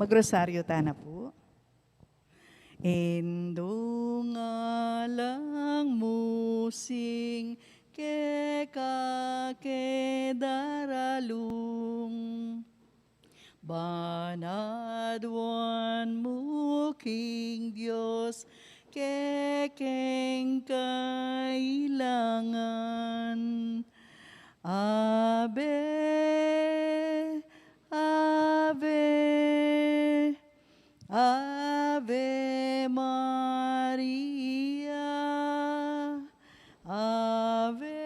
Magrosaryo tana po. Endo nga lang musing ke daralung banadwan mo King Diyos kekeng kailangan. Ave, Ave, Ave Maria, Ave,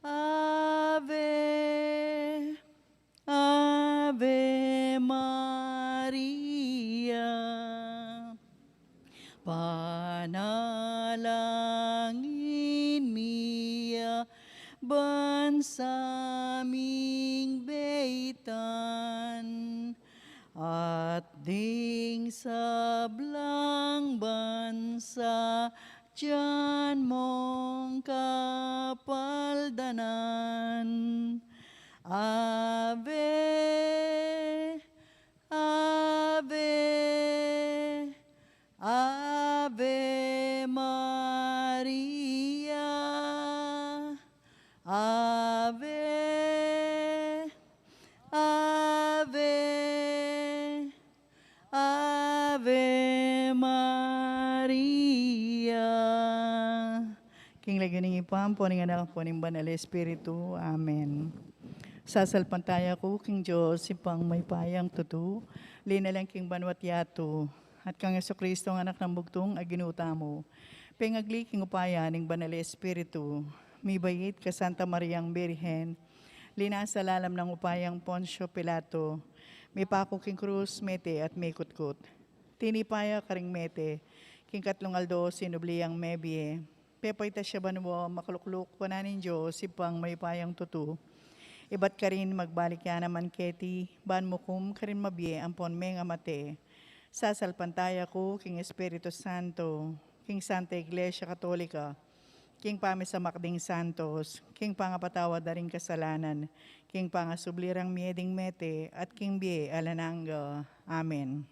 Ave, Ave Maria. Panalangin niya bansaming beitan at ding sablang bansa diyan mong kapaldanan. Ave, Ave, Ave Maria, Ave, Ave, Ave Maria. King lagyaning ipam, poning anak, poning banal Espiritu. Amen. Sasalpantaya ko, King Diyos, ipang may payang tutu, linalang King Banwat Yato, at kang Yesu-Kristo ang anak ng bugtong aginuta mo. Pengagli King upaya ning banal Espiritu, may bayit ka Santa Mariang Birhen, linasa lalam ng upayang Poncio Pilato, may pako King Cruz, mete at may kutkut. Tinipaya karing mete, King Katlong Aldo, sinubliyang mebie, pepayta siya banwa makulukluk pananin Diyos, ipang may payang tutu. Ibat ka rin magbalik ya naman keti, ban mukum ka rin mabye ampon meng amate. Sasalpantaya ko, King Espiritu Santo, King Santa Iglesia Katolika, King Pamisa Makding Santos, King Pangapatawa daring kasalanan, King Pangasublirang mieding mete, at King Bie Alananga. Amen.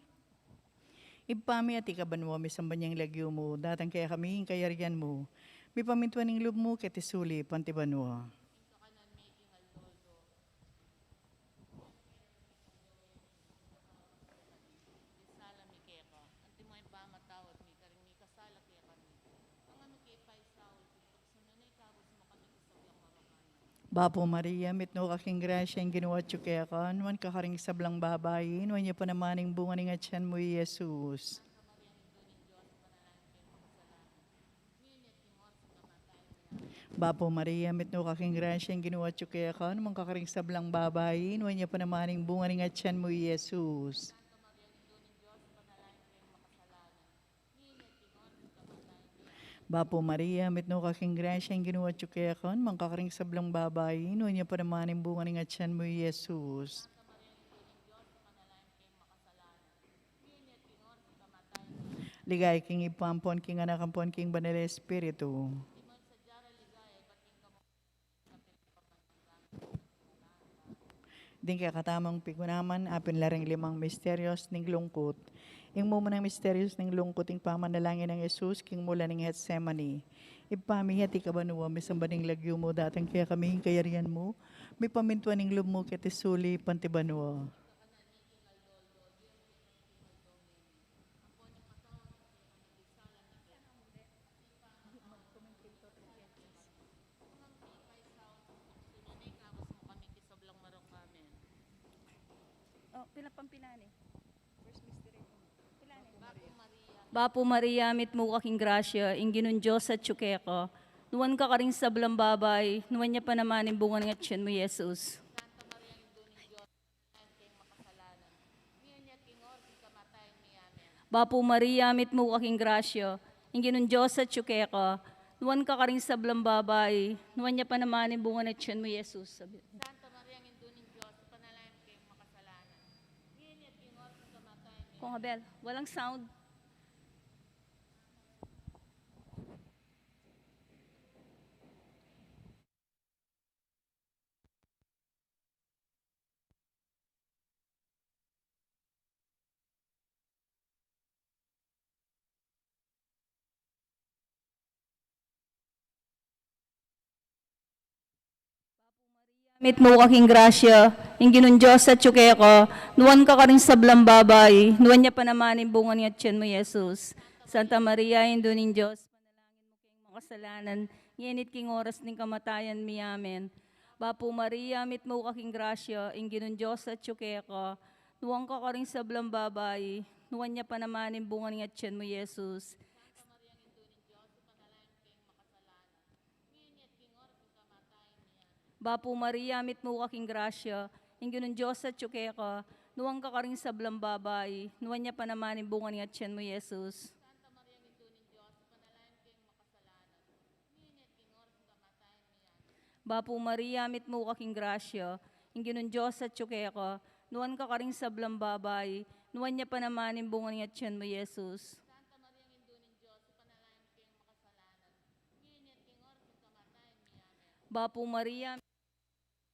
Ipami at ikabanwa, misambanyang lagyo mo, datang kaya kami, kayarian mo, may pamintuan ng loob mo, ketisuli, pantibanwa. Bapo Maria, mitno kaking grasya ang ginawa tsukekan, wan kakaring sablang babayin, wan niya pa namaning bunga ng atyan mo, Jesus. Bapo Maria, mitno kaking grasya ang ginawa tsukekan, wan kakaring sablang babayin, wan niya pa namaning bunga ng atyan mo, Jesus. Bapo Maria, mitno kaking grasya ang ginawa tsukekan, wan kakaring sablang babayin, wan niya pa namaning bunga ng atyan mo, Jesus. Ligay king ipampon, king anakampon, king banal Espiritu. Din kaya katamang pigunaman, apin laring limang misteryos ning lungkot. Ing mo ng misteryos ning lungkot, ing pamanalangin ng Jesus, king mula ning Getsemani. Ipamihati ka ba nuwa, misamba ning lagyo mo, datang kaya kami kayarian mo, may pamintuan ning loob mo, ketisuli, pantibanwa. Oh, pinapampilani. Bapo Maria, mit mo kaking grasya, inginun Diyos at tsukeko. Nuwan ka karing sablang babay, nuwan niya pa naman yung bunga ng atyan mo, Jesus. Bapo Maria, mit mo kaking grasya, inginun Diyos at tsukeko. Nuwan ka karing sablang babay, nuwan niya pa naman yung bunga ng atyan mo, Jesus. Sabi. Kung Abel, walang sound. Mit mo aking grasya, ingginon Diyos at tsuke ko, nuwan ka rin sa blambabay, nuwan niya pa naman yung bunga niya tiyan mo, Jesus. Santa Maria, indunin Diyos, panalangin mo kayong makasalanan, nginit king oras ng kamatayan mi, amen. Bapo Maria, mit mo aking grasya, ingginon Diyos at tsuke ko, nuwan ka rin sa blambabay, nuwan niya pa naman yung bunga niya tiyan mo, Jesus. Bapo Maria, mit mo aking grasya, ingginon Diyos at tsuke ka, nuwang ka rin sa blambabay, nuwan niya pa naman yung bunga niya tiyan mo, Jesus. Bapo Maria, mit mo aking grasya, ingginon Diyos at tsuke ka, nuwan ka rin sa blambabay, nuwan niya pa naman yung bunga niya tiyan mo, Jesus. Bapo Maria,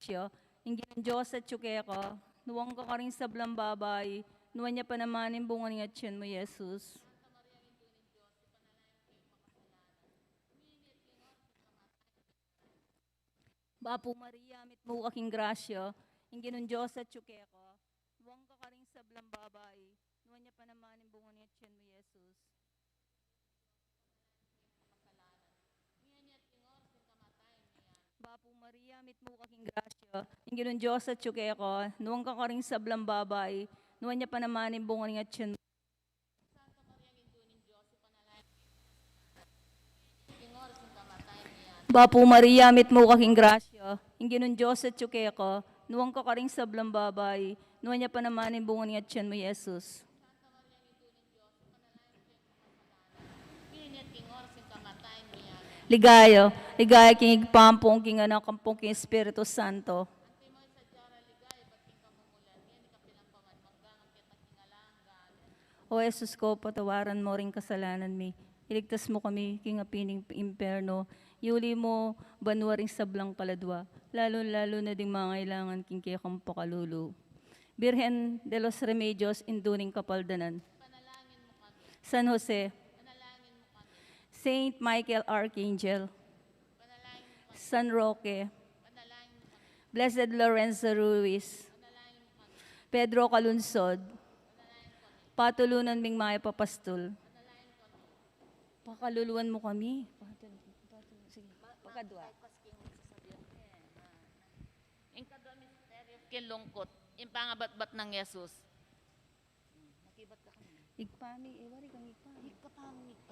siya, ingginon Diyos at tsuke ka, nuwang ka rin sa blambabay, nuwan niya pa naman yung bunga niya tiyan mo, Jesus. Bapo Maria, mit mo aking grasya, ingginon Diyos at tsuke ka, nuwang ka rin sa blambabay, nuwan niya pa naman yung bunga niya tiyan mo, Jesus. Bapo Maria, mit mo aking grasya, ingginon Diyos at tsuke ka, nuwang ka rin sa blambabay, nuwan niya pa naman yung bunga niya tiyan mo. Bapo Maria, mit mo aking grasya, ingginon Diyos at tsuke ka, nuwang ka rin sa blambabay, nuwan niya pa naman yung bunga niya tiyan mo, Jesus. Ligayo, ligaya king igpampong king anak kampong king Espiritu Santo. O Jesus ko, patawaran mo ring kasalanan mi. Iligtas mo kami, king apining imperno. Yuli mo, banwa ring sablang kaladwa. Lalo-lalo na ding mga kailangan king kaya kang pakalulu. Birhen de los Remedios, induning kapaldanan. San Jose, Saint Michael Archangel, San Roque, Blessed Lorenzo Ruiz, Pedro Calunsod, patulunan ming mga papastol. Pakaluluan mo kami. Sige, pakadwa. Ing kadwa misteryo kinlungkot, ing pangabat-bat ng Yesus. Igpami, wari kang igpami.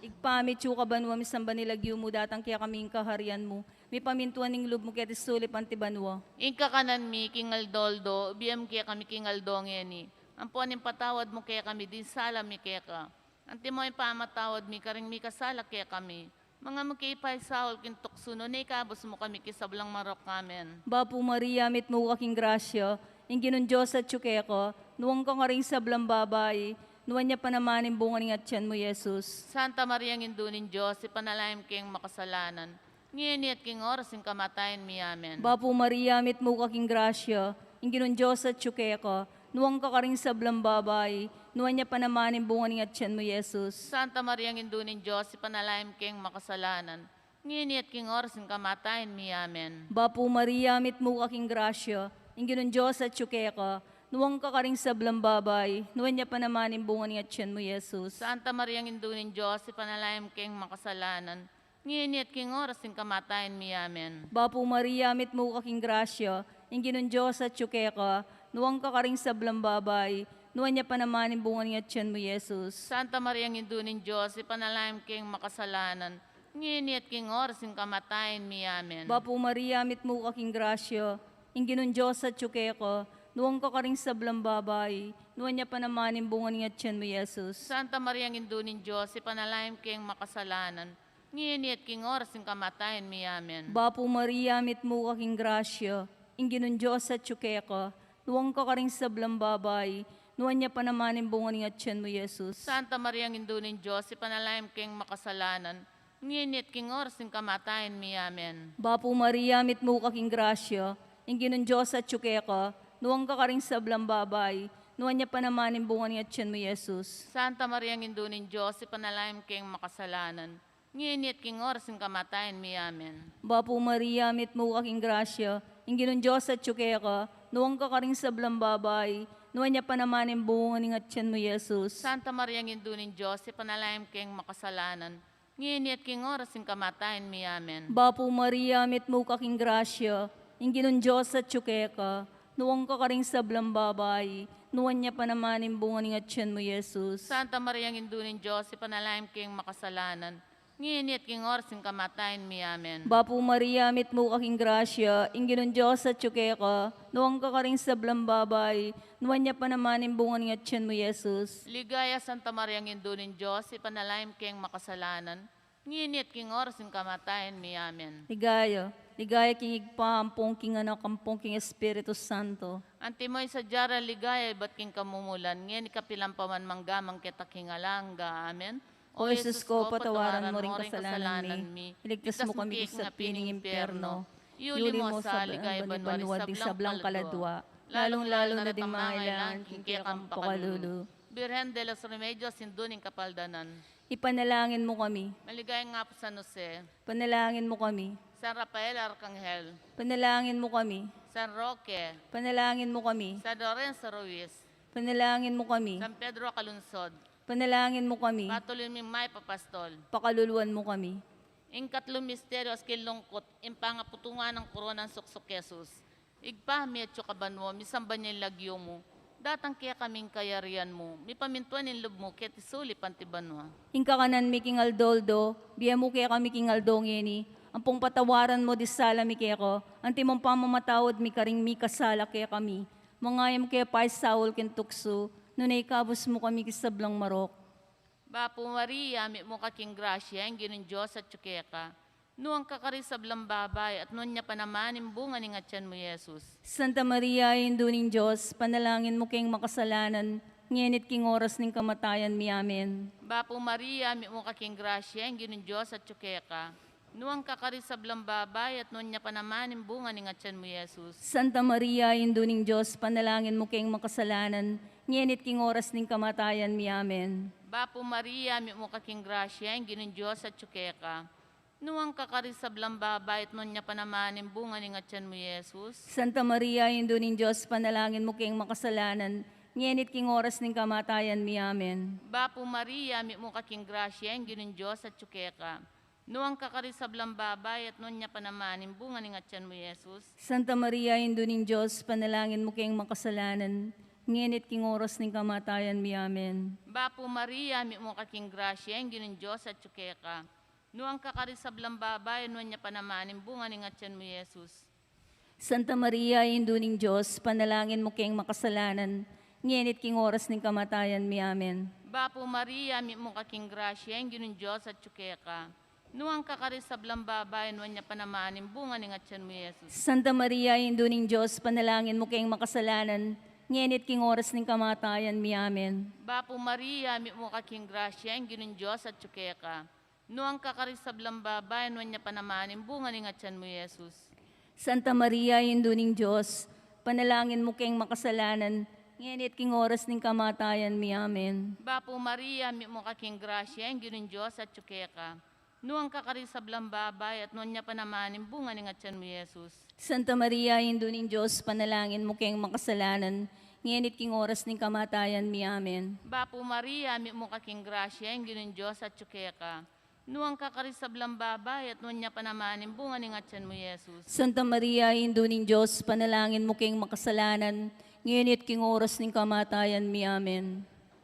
Igpami, tsuka banwa, misamba nilagyo mo, datang kaya kaming kaharian mo. May pamintuan ng loob mo, kaya tisulip antibanwa. Ing kakanan mi, kingal doldo, biyam kaya kami kingal dongeni. Ang puan yung patawad mo kaya kami, din sala mi kaya ka. Anti mo yung pamatawad mi, karing mi kasala kaya kami. Mga makipay saol kintuksuno, na ikabos mo kami kisablang marok kamen. Bapo Maria, mit mo aking grasya, ingginon Diyos at tsuke ko, nuwang ka nga rin sa blambabay, nuwan niya pa naman yung bunga ng atyan mo, Jesus. Santa Maria ng Indunin Diyos, ipanalangin kayong makasalanan. Ngayon at king oras yung kamatayan mi, amen. Bapo Maria, mit mo aking grasya, ingginon Diyos at tsuke ko, nuwang ka rin sa blambabay, nuwan niya pa naman yung bunga ng atyan mo, Jesus. Santa Maria ng Indunin Diyos, ipanalangin kayong makasalanan. Ngayon at king oras yung kamatayan mi, amen. Bapo Maria, mit mo aking grasya, ingginon Diyos at tsuke ko, nuwang ka rin sa blambabay, nuwan niya pa naman yung bunga ng atyan mo, Jesus. Santa Maria ng Indunin Diyos, ipanalangin kayong makasalanan. Ngayon at king oras yung kamatayan mi, amen. Bapo Maria, mit mo aking grasya, ingginon Diyos at tsuke ko, nuwang ka rin sa blambabay, nuwan niya pa naman yung bunga ng atyan mo, Jesus. Santa Maria ng Indunin Diyos, ipanalangin kayong makasalanan. Ngayon at king oras yung kamatayan mi, amen. Bapo Maria, mit mo aking grasya, ingginon Diyos at tsuke ko, nuwang ka rin sa blambabay, nuwan niya pa naman yung bunga ng atyan mo, Jesus. Santa Maria ng Indunin Diyos, ipanalangin kayong makasalanan. Ngayon at king oras yung kamatayan mi, amen. Bapo Maria, mit mo aking grasya, ingginon Diyos at tsuke ko, nuwang ka rin sa blambabay, nuwan niya pa naman yung bunga ng atyan mo, Jesus. Santa Maria ng Indunin Diyos, ipanalangin kayong makasalanan. Ngayon at king oras yung kamatayan mi, amen. Bapo Maria, mit mo aking grasya, ingginon Diyos at tsuke ko, nuwang ka rin sa blambabay, nuwan niya pa naman yung bunga ng atyan mo, Jesus. Santa Maria ng Indunin Diyos, ipanalangin kayong makasalanan. Ngayon at king oras yung kamatayan mi, amen. Bapo Maria, mit mo aking grasya, Inginon Diyos at tsukeka, nuwang ka rin sa blambabay, nuwan niya pa naman yung bunga ng atyan mo, Jesus. Santa Maria, Indunin Diyos, ipanalangin kayong makasalanan. Ngini at king oras yung kamatayan mi. Amen. Bapo Maria, mit mo kaking grasya, inginon Diyos at tsukeka, nuwang ka rin sa blambabay, nuwan niya pa naman yung bunga ng atyan mo, Jesus. Santa Maria, Indunin Diyos, ipanalangin kayong makasalanan. Ngini at king oras yung kamatayan mi. Amen. Bapo Maria, mit mo kaking grasya, inginon Diyos at tsukeka, nuwang ka rin sa blambabay, nuwan niya pa naman yung bunga ng atyan mo, Jesus. Ligaya Santa Maria, Indunin Diyos, ipanalangin kayong makasalanan. Ngini at king oras yung kamatayan mi. Amen. Ligaya, ligaya king igpahampong king anak, kampong king Espiritu Santo. Antimoy sa jara ligaya, ba't king kamumulan, ngayon ikapilang paman manggamang kita king alangga. Amen. O Jesus ko, patawaran mo ring kasalanan mi. Iligtas mo kami sa pining impyerno. Yuli mo sa ligaya banwad di sablang kaladwa. Lalong-lalo na ding mangailangan king kaya kang pakalulu. Birhen de los Remedios, Sinduning Kapaldanan. Ipanalangin mo kami. Maligayang nga po San Jose, Panalangin mo kami. San Rafael Arcangel, Panalangin mo kami. San Roque, Panalangin mo kami. San Lorenzo Ruiz, Panalangin mo kami. San Pedro Calunsod, Panalangin mo kami. Patuloy May Papastol. Pakaluluan mo kami. Ing katlong misteryo as kilungkot, impangaputungan ng koronang suksok Jesus. Igpahami at kabanwo, misamba niya lagyo mo. Datang kaya kaming kayarian mo, mi pamintuan in loob mo, kaya tisuli pantibanwa. Ingka kanan mi king aldoldo, biya mo kaya kami king aldong yeni. Ang pong patawaran mo di sala mi kaya ko, ang timong pamamatawad mi karing mi kasala kaya kami. Mangayam kaya pa'y Saul kin tukso, nunay kabus mo kami kisablang marok. Bapo Maria, mi mo kaking grasya, ang ginin Diyos at tsukeka. Nuang kakarisab lang babay at nun niya pa naman imbunga ni ngatyan mo, Jesus. Santa Maria, induning Diyos, panalangin mo kayong makasalanan, ngenit king oras ng kamatayan mi. Amen. Bapo Maria, mi mo kaking grasya, ang ginin Diyos at tsukeka. Nuang kakarisab lang babay at nun niya pa naman imbunga ni ngatyan mo, Jesus. Santa Maria, induning Diyos, panalangin mo kayong makasalanan, ngenit king oras ng kamatayan mi. Amen. Bapo Maria, mi mo kaking grasya, ang ginin Diyos at tsukeka. Nuang kakarisab lang babay at nun niya pa naman imbunga ni ngatyan mo, Jesus. Santa Maria, induning Diyos, panalangin mo kayong makasalanan, ngenit king oras ng kamatayan mi. Amen. Bapo Maria, mi mo kaking grasya, ang ginin Diyos at tsukeka. Nuang kakarisab lang babay at nun niya pa naman imbunga ni ngatyan mo, Jesus. Santa Maria, induning Diyos, panalangin mo kayong makasalanan, ngenit king oras ng kamatayan mi. Amen. Bapo Maria, mi mo kaking grasya, ang ginin Diyos at tsukeka. Nuang kakarisab lang babay, nun niya pa naman imbunga ni ngatyan mo, Jesus. Santa Maria, induning Diyos, panalangin mo kayong makasalanan, ngenit king oras ng kamatayan mi. Amen. Bapo Maria, mi mo kaking grasya, ang ginin Diyos at tsukeka. Nuang kakarisab lang babay, nun niya pa naman imbunga ni ngatyan mo, Jesus. Santa Maria, induning Diyos, panalangin mo kayong makasalanan, ngenit king oras ng kamatayan mi. Amen. Bapo Maria, mi mo kaking grasya, ang ginin Diyos at tsukeka. Nuang kakarisab lang babay, nun niya pa naman imbunga ni ngatyan mo, Jesus. Santa Maria, induning Diyos, panalangin mo kayong makasalanan, ngenit king oras ng kamatayan mi. Amen. Bapo Maria, mi mo kaking grasya, ang ginin Diyos at tsukeka. Nuang kakarisab lang babay, at nun niya pa naman imbunga ni ngatyan mo, Jesus. Santa Maria, induning Diyos, panalangin mo kayong makasalanan, ngenit king oras ng kamatayan mi. Amen. Bapo Maria, mi mo kaking grasya, ang ginin Diyos at tsukeka. Nuang kakarisab lang babay, at nun niya pa naman imbunga ni ngatyan mo, Jesus. Santa Maria, induning Diyos, panalangin mo kayong makasalanan, ngenit king oras ng kamatayan mi. Amen.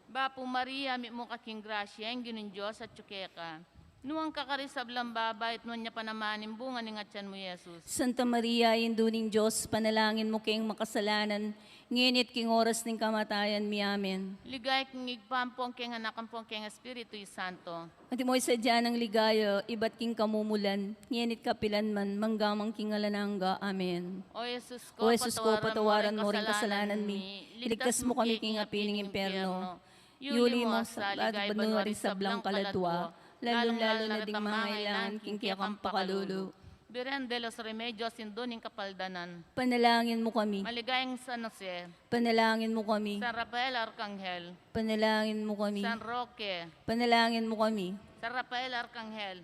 Bapo Maria, mi mo kaking grasya, ang ginin Diyos at tsukeka. Nuang kakarisab lang babay, at nun niya pa naman imbunga ni ngatyan mo, Jesus. Santa Maria, induning Diyos, panalangin mo kayong makasalanan, ngenit king oras ng kamatayan mi. Amen. Ligay kong igpampong keng anakan pong keng Espiritu Santo. At mo'y sadya ng ligaya, iba't king kamumulan, ngenit kapilan man, manggamang king alanangga. Amen. O Jesus O Jesus ko, patawaran mo rin kasalanan mi. Iligtas mo kami king apining impyerno. Yuli mo sa at banwa rin sa blang kaladwa, lalong-lalo na ding mangailangan king kaya kang pakalulu. Birhen de los Remedios, Sinduning Kapaldanan. Panalangin mo kami, Maligayang San Jose, panalangin mo kami, San Rafael Arcangel, panalangin mo kami, San Roque, panalangin mo kami, San Rafael Arcangel,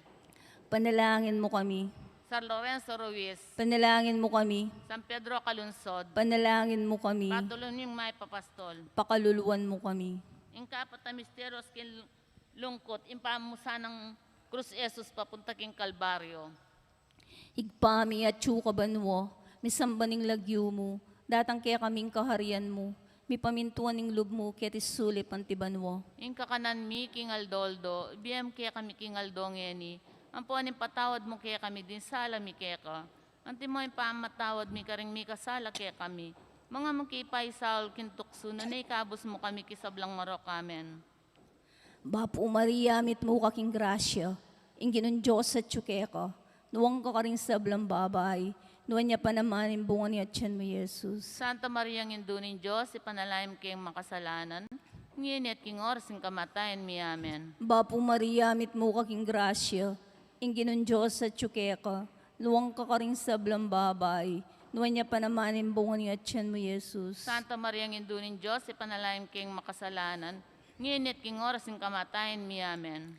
panalangin mo kami, San Lorenzo Ruiz, Panalangin mo kami. San Pedro Calunsod, Panalangin mo kami. patuloy yung may papastol. Pakaluluwan mo kami. Ingkapat na misteryos kin lungkot, impamusa ng Cruz Jesus papunta king Kalbaryo. Higpami at banwo, misambaning lagyo mo, datang kaya kaming kaharian mo, mi pamintuan ng lub mo, kaya tisuli pantibanwo. Ingka kanan mi king Aldoldo, biyem kaya kami king Aldongeni, ang puanin patawad mo kaya kami din sala mi kaya ka. Anti mo yung pamatawad mi karing mi kasala kaya kami. Mga magkipay saul kintukso, nanay kabos mo kami kisablang marok amen. Bapo Maria, mit mo kaking grasya, inginon Diyos at tsukeka, nuwang ka rin sa blang babay, nuwan niya pa naman yung bunga niya tiyan mo, Jesus. Santa Maria ng Indunin Diyos, ipanalaim kayong makasalanan, ngayon at king oras ng kamatayan mi amen. Bapo Maria, mit mo kaking grasya, inginon Diyos at tsukeka, nuwang ka rin sa blang babay, nuwan niya pa naman yung bunga niya tiyan mo, Jesus. Santa Maria ng Indunin Diyos, ipanalaim kayong makasalanan, ngayon at king oras ng kamatayan mi amen.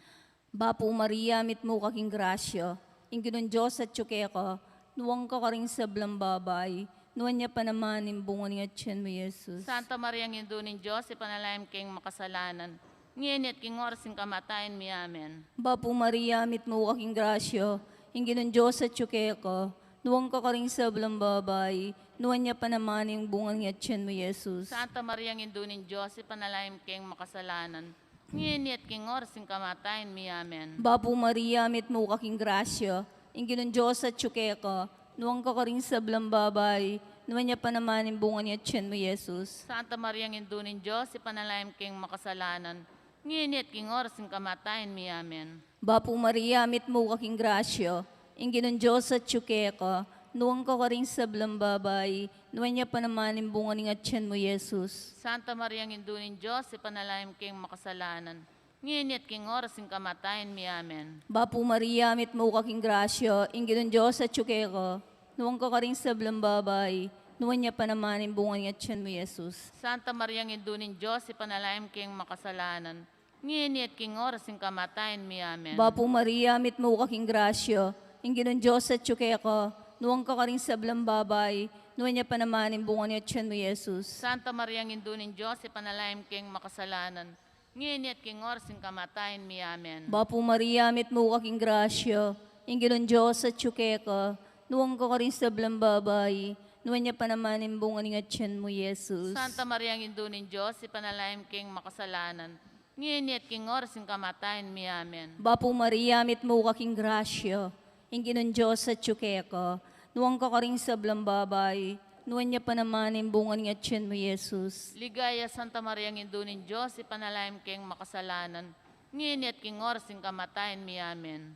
Bapo Maria, mit mo kaking grasya, inginon Diyos at tsukeka, nuwang ka rin sa blang babay, nuwan niya pa naman yung bunga niya tiyan mo, Jesus. Santa Maria ng Indunin Diyos, ipanalaim kayong makasalanan, ngayon at king oras ng kamatayan mi amen. Bapo Maria, mit mo kaking grasya, inginon Diyos at tsukeka, nuwang ka rin sa blang babay, nuwan niya pa naman yung bunga niya tiyan mo, Jesus. Santa Maria ng Indunin Diyos, ipanalaim kayong makasalanan, ngayon at king oras ng kamatayan mi amen. Bapo Maria, mit mo kaking grasya, inginon Diyos at tsukeka, nuwang ka rin sa blang babay, nuwan niya pa naman yung bunga niya tiyan mo, Jesus. Santa Maria ng Indunin Diyos, ipanalaim kayong makasalanan, ngayon at king oras ng kamatayan mi amen. Bapo Maria, mit mo kaking grasya, inginon Diyos at tsukeka, nuwang ka rin sa blang babay, nuwan niya pa naman yung bunga niya tiyan mo, Jesus. Santa Maria ng Indunin Diyos, ipanalaim kayong makasalanan, ngayon at king oras ng kamatayan mi amen. Bapo Maria, mit mo kaking grasya, inginon Diyos at tsukeka, nuwang ka rin sa blang babay, nuwan niya pa naman yung bunga niya tiyan mo, Jesus. Santa Maria ng Indunin Diyos, ipanalaim kayong makasalanan, ngayon at king oras ng kamatayan mi amen. Bapo Maria, mit mo kaking grasya, inginon Diyos at tsukeka, nuwang ka rin sa blang babay, nuwan niya pa naman yung bunga niya tiyan mo, Jesus. Santa Maria ng Indunin Diyos, ipanalaim kayong makasalanan, ngayon at king oras ng kamatayan mi amen. Bapo Maria, mit mo kaking grasya, inginon Diyos at tsukeka, nuwang ka rin sa blang babay, nuwan niya pa naman yung bunga niya tiyan mo, Jesus. Santa Maria ng Indunin Diyos, ipanalaim kayong makasalanan, ngayon at king oras ng kamatayan mi amen. Bapo Maria, mit mo kaking grasya, inginon Diyos at tsukeka, nuwang ka rin sa blang babay, nuwan niya pa naman yung bunga niya tiyan mo, Jesus. Ligaya Santa Maria ng Indunin Diyos, ipanalaim kayong makasalanan, ngayon at king oras ng kamatayan mi amen.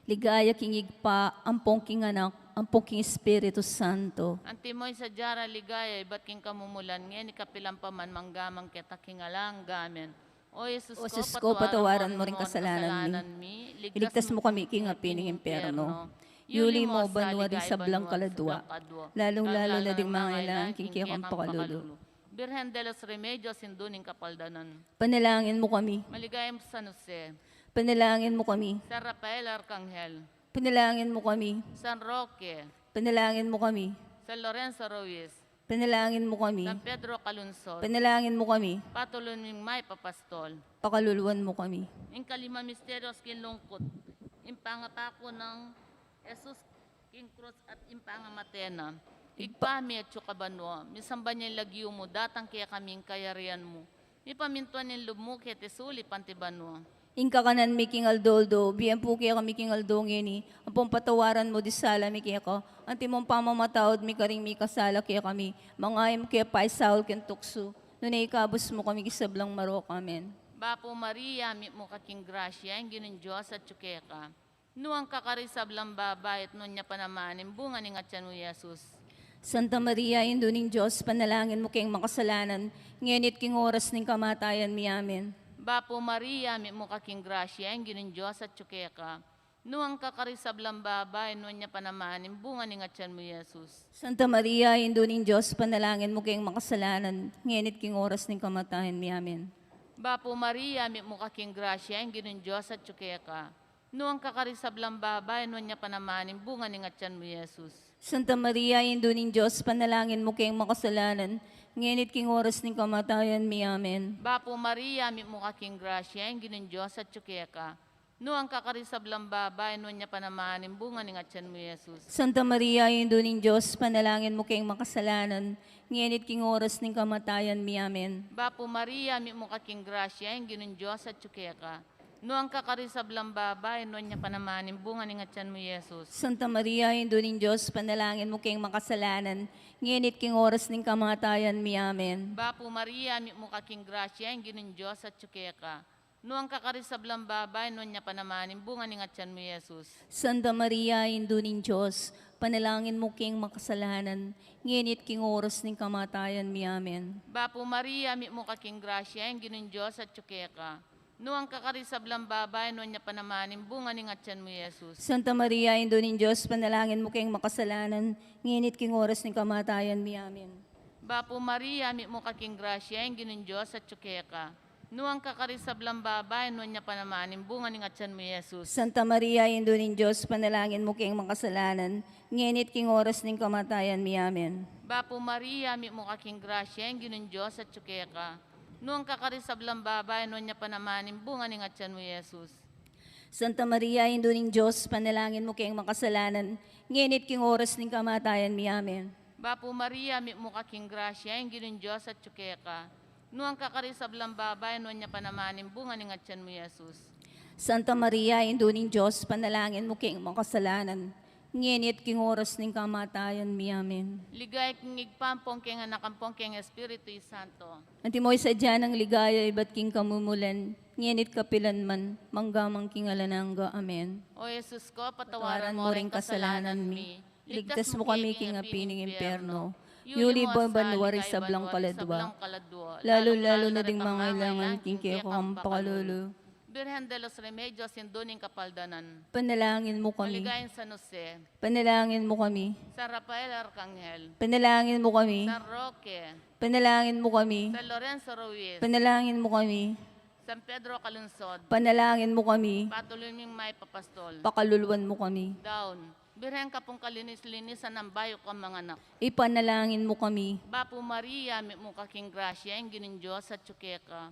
Ligaya kingig pa, ampong king anak, ampong king Espiritu Santo. Antimoy sa jara ligaya, ba't king kamumulan, ngayon ikapilang paman manggamang kita kingalang gamen. O Jesus ko, patawaran mo rin kasalanan mi. Iligtas mo kami king apining imperno. Yuli mo, banwa din sa blang kaladwa. Lalong-lalo na ding mga ilang kikiyakang pakalulu. Birhen de los Remedios, Induning Kapaldanan. Panalangin mo kami. Maligayang San Jose, Panalangin mo kami. San Rafael Arcangel, Panalangin mo kami. San Roque, Panalangin mo kami. San Lorenzo Ruiz, Panalangin mo kami. San Pedro Calunsod, Panalangin mo kami. patuloy ng may papastol. Pakaluluwan mo kami. Ing kalima misteryos kinlungkot, impangapako ng Jesus King Cruz at impangamatena. Igpami at sukabanwa, misamba niya lagyo mo, datang kaya kaming kayarian mo. Ipamintuan ng lub mo, kaya tesuli pantibanwa. Ingka kanan mi king Aldoldo, biyan po kaya kami king Aldong ini, ang patawaran mo di sala mi kaya ko, anti mong pamamatawad mi karing mi kasala kaya kami, mangayam kaya paisaul ken tukso, nunay ikabos mo kami kisablang marok, amen. Bapo Maria, mi mo kaking grasya, ang ginin Diyos at tsukeka. Nuang kakarisab lang babayat nun niya panamanin, bunga ni ngatyan mo, Jesus. Santa Maria, Induning Diyos, panalangin mo kayong makasalanan, ngenit king oras ng kamatayan mi, amen. Bapo Maria, mi mo kaking grasya, ang ginin Diyos at tsukeka. Nuang kakarisab lang babay, nun niya panamanin, bunga ni ngatyan mo, Jesus. Santa Maria, Induning Diyos, panalangin mo kayong makasalanan, ngenit king oras ng kamatayan mi, amen. Bapo Maria, mi mo kaking grasya, ang ginin Diyos at tsukeka. Nuang kakarisablang babae, no niya panamanin, bunga ni ngatyan mo, Jesus. Santa Maria, Indo ning Diyos, panalangin mo kayong makasalanan, ngenit king oras ng kamatayan mi. Amen. Bapo Maria, mi mo kaking grasya, ang ginin Diyos at tsukeka. Nuang kakarisablang babae, no niya panamanin, bunga ni ngatyan mo, Jesus. Santa Maria, Indo ning Diyos, panalangin mo kayong makasalanan, ngenit king oras ng kamatayan mi. Amen. Bapo Maria, mi mo kaking grasya, ang ginin Diyos at tsukeka. Nuang kakarisablang babae, no niya panamanin, bunga ni ngatyan mo, Jesus. Santa Maria, Indo ning Diyos, panalangin mo kayong makasalanan, ngenit king oras ng kamatayan mi. Amen. Bapo Maria, mi mo kaking grasya, ang ginin Diyos at tsukeka. Nuang kakarisablang babae, no niya panamanin, bunga ni ngatyan mo, Jesus. Santa Maria, Indo ning Diyos, panalangin mo kayong makasalanan, ngenit king oras ng kamatayan mi. Amen. Bapo Maria, mi mo kaking grasya, ang ginin Diyos at tsukeka. Nuang kakarisablang babae, no niya panamanin, bunga ni ngatyan mo, Jesus. Santa Maria, Indo ning Diyos, panalangin mo kayong makasalanan, ngenit king oras ng kamatayan mi. Amen. Bapo Maria, mi mo kaking grasya, ang ginin Diyos at tsukeka. Nuang kakarisablang babae, no niya panamanin, bunga ni ngatyan mo, Jesus. Santa Maria, Indo ning Diyos, panalangin mo kayong makasalanan, ngenit king oras ng kamatayan mi. Amen. Bapo Maria, mi mo kaking grasya, ang ginin Diyos at tsukeka. Nuang kakarisablang babae, no niya panamanin, bunga ni ngatyan mo, Jesus. Santa Maria, Indo ning Diyos, panalangin mo kayong makasalanan, ngenit king oras ng kamatayan mi. Amen. Bapo Maria, mi mo kaking grasya, ang ginin Diyos at tsukeka. Nuang kakarisablang babae, no niya panamanin, bunga ni ngatyan mo, Jesus. Santa Maria, Indo ning Diyos, panalangin mo kayong makasalanan, ngenit king oras ng kamatayan mi. Amen. Ligay king igpampong king anakampong king Espiritu Santo. Antimoy sadya ng ligaya, iba't king kamumulan, ngenit kapilan man, manggamang king alanangga. Amen. O Jesus ko, patawaran mo ring kasalanan mi. Ligtas mo kami king apining imperno. Yuli ba banwari sa blang kaladwa. Lalo na ding mga ilangan king kaya kampakalulu. Birhen de los Remedios, sinduning kapaldanan. Panalangin mo kami. Maligayin San Jose, Panalangin mo kami. San Rafael Arcangel, Panalangin mo kami. San Roque, Panalangin mo kami. San Lorenzo Ruiz, Panalangin mo kami. San Pedro Calunsod, Panalangin mo kami. patuloy ming may papastol. Pakaluluan mo kami. Down. Birhen ka pong kalinis-linisan ng bayo ka mga anak. Ipanalangin mo kami. Bapo Maria, mi mo kaking grasya, ang ginin Diyos at tsukeka.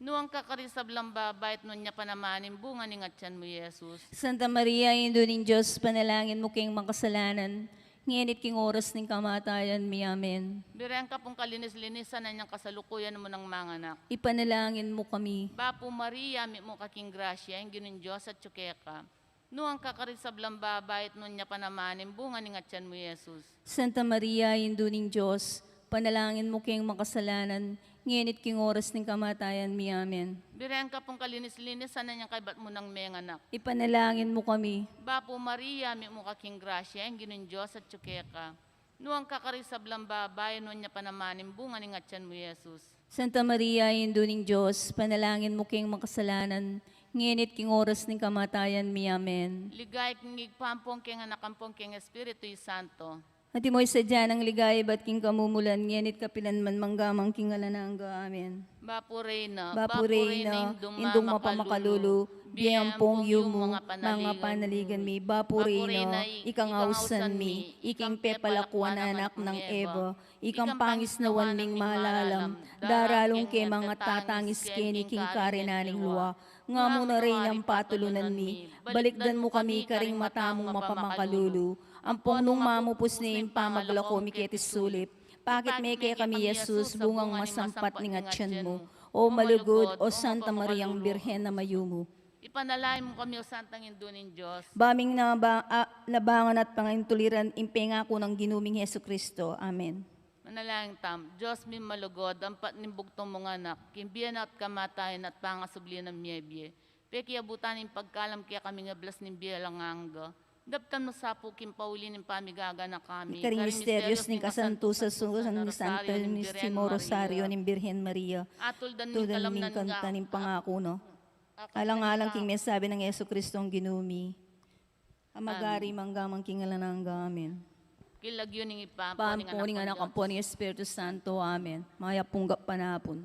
Nuang kakarisablang babait, nun niya panamanin, bunga ni ngatyan mo, Jesus. Santa Maria, Indo ning Diyos, panalangin mo kayong makasalanan, ngenit king oras ng kamatayan mi. Amen. Birhen ka pong kalinis-linisan na niyang kasalukuyan mo ng mga anak. Ipanalangin mo kami. Bapo Maria, mi mo kaking grasya, ang ginin Diyos at tsukeka. Nuang kakarisablang babait, nun niya panamanin, bunga ni ngatyan mo, Jesus. Santa Maria, Indo ning Diyos, panalangin mo kayong makasalanan, ngenit king oras ng kamatayan mi. Amen. Birhen ka pong kalinis-linisan na niyang kaibat mo ng mga anak. Ipanalangin mo kami. Bapo Maria, mi mo kaking grasya, ang ginin Diyos at tsukeka. Nuang kakarisablang babay, nun niya panamanin, bunga ni ngatyan mo, Jesus. Santa Maria, Indo ning Diyos, panalangin mo kayong makasalanan, ngenit king oras ng kamatayan mi. Amen. Ligay king igpampong king anakampong king Espiritu Santo. At imoy sadya ng ligaya, ba't king kamumulan, ngenit kapilan man manggamang king alanangga. Amen. Bapo Reina, Bapo Reina, indong mapamakalulu, biyampong yumo, mga panaligan mi. Bapo Reina, ikang ausan mi, ikang pepalakuan anak ng Eva, ikang pangis na wanming malalam, daralong ke mga tatangis kini king karinaning luwa, nga mo na rin ang patulunan mi, balikdan mo kami karing matamong mapamakalulu, ampong nung mamupos ni impamaglako mi ketis sulip, bakit may kaya kami Jesus, bungang masampat ni ngatyan mo, o malugod, o Santa Mariang Birhen na mayumo. Ipanalangin mo kami, o Santang Indunin Diyos. Baming nabangan at pangintuliran, impengako ng ginuming Heso Kristo. Amen. Manalangin tam, Diyos mi malugod, ang patnimbugtong mga anak, kimbiyan at kamatayan at pangasublian ng miyebye. Peki abutan yung pagkalam kaya kami nga blas ng biyalang angga. Daptan mo sa po kimpaulin ng pamigaga na kami. Karing misterios ng kasanto sa susan ng Santo Mistimo Rosario ng Birhen Maria. Atuldan ng Tudan kalamnan ng kanta ng pangako, no? Alang-alang king may sabi ng Yeso Kristo ang ginumi. Amagari manggamang king alanangga. Amen. Kilag yun ng ipampo. Pampuning anak ang po ni Espiritu Santo. Amen. Maya punggap panapon.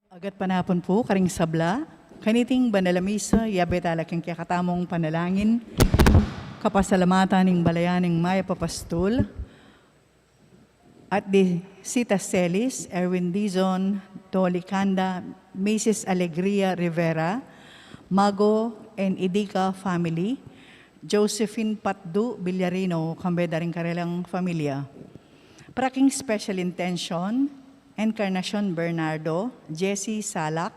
Agat panapon po, karing sabla, kaniting banalamisa, yabe talaking kakatamong panalangin, kapasalamatan ng balayaning Maya Papastul, at di Sita Celis, Erwin Dizon, Dolly Canda, Mrs. Alegria Rivera, Mago and Idika family, Josephine Patdu Villarino, kambeda rin karelang familia. Praking special intention, Encarnacion Bernardo, Jessie Salak,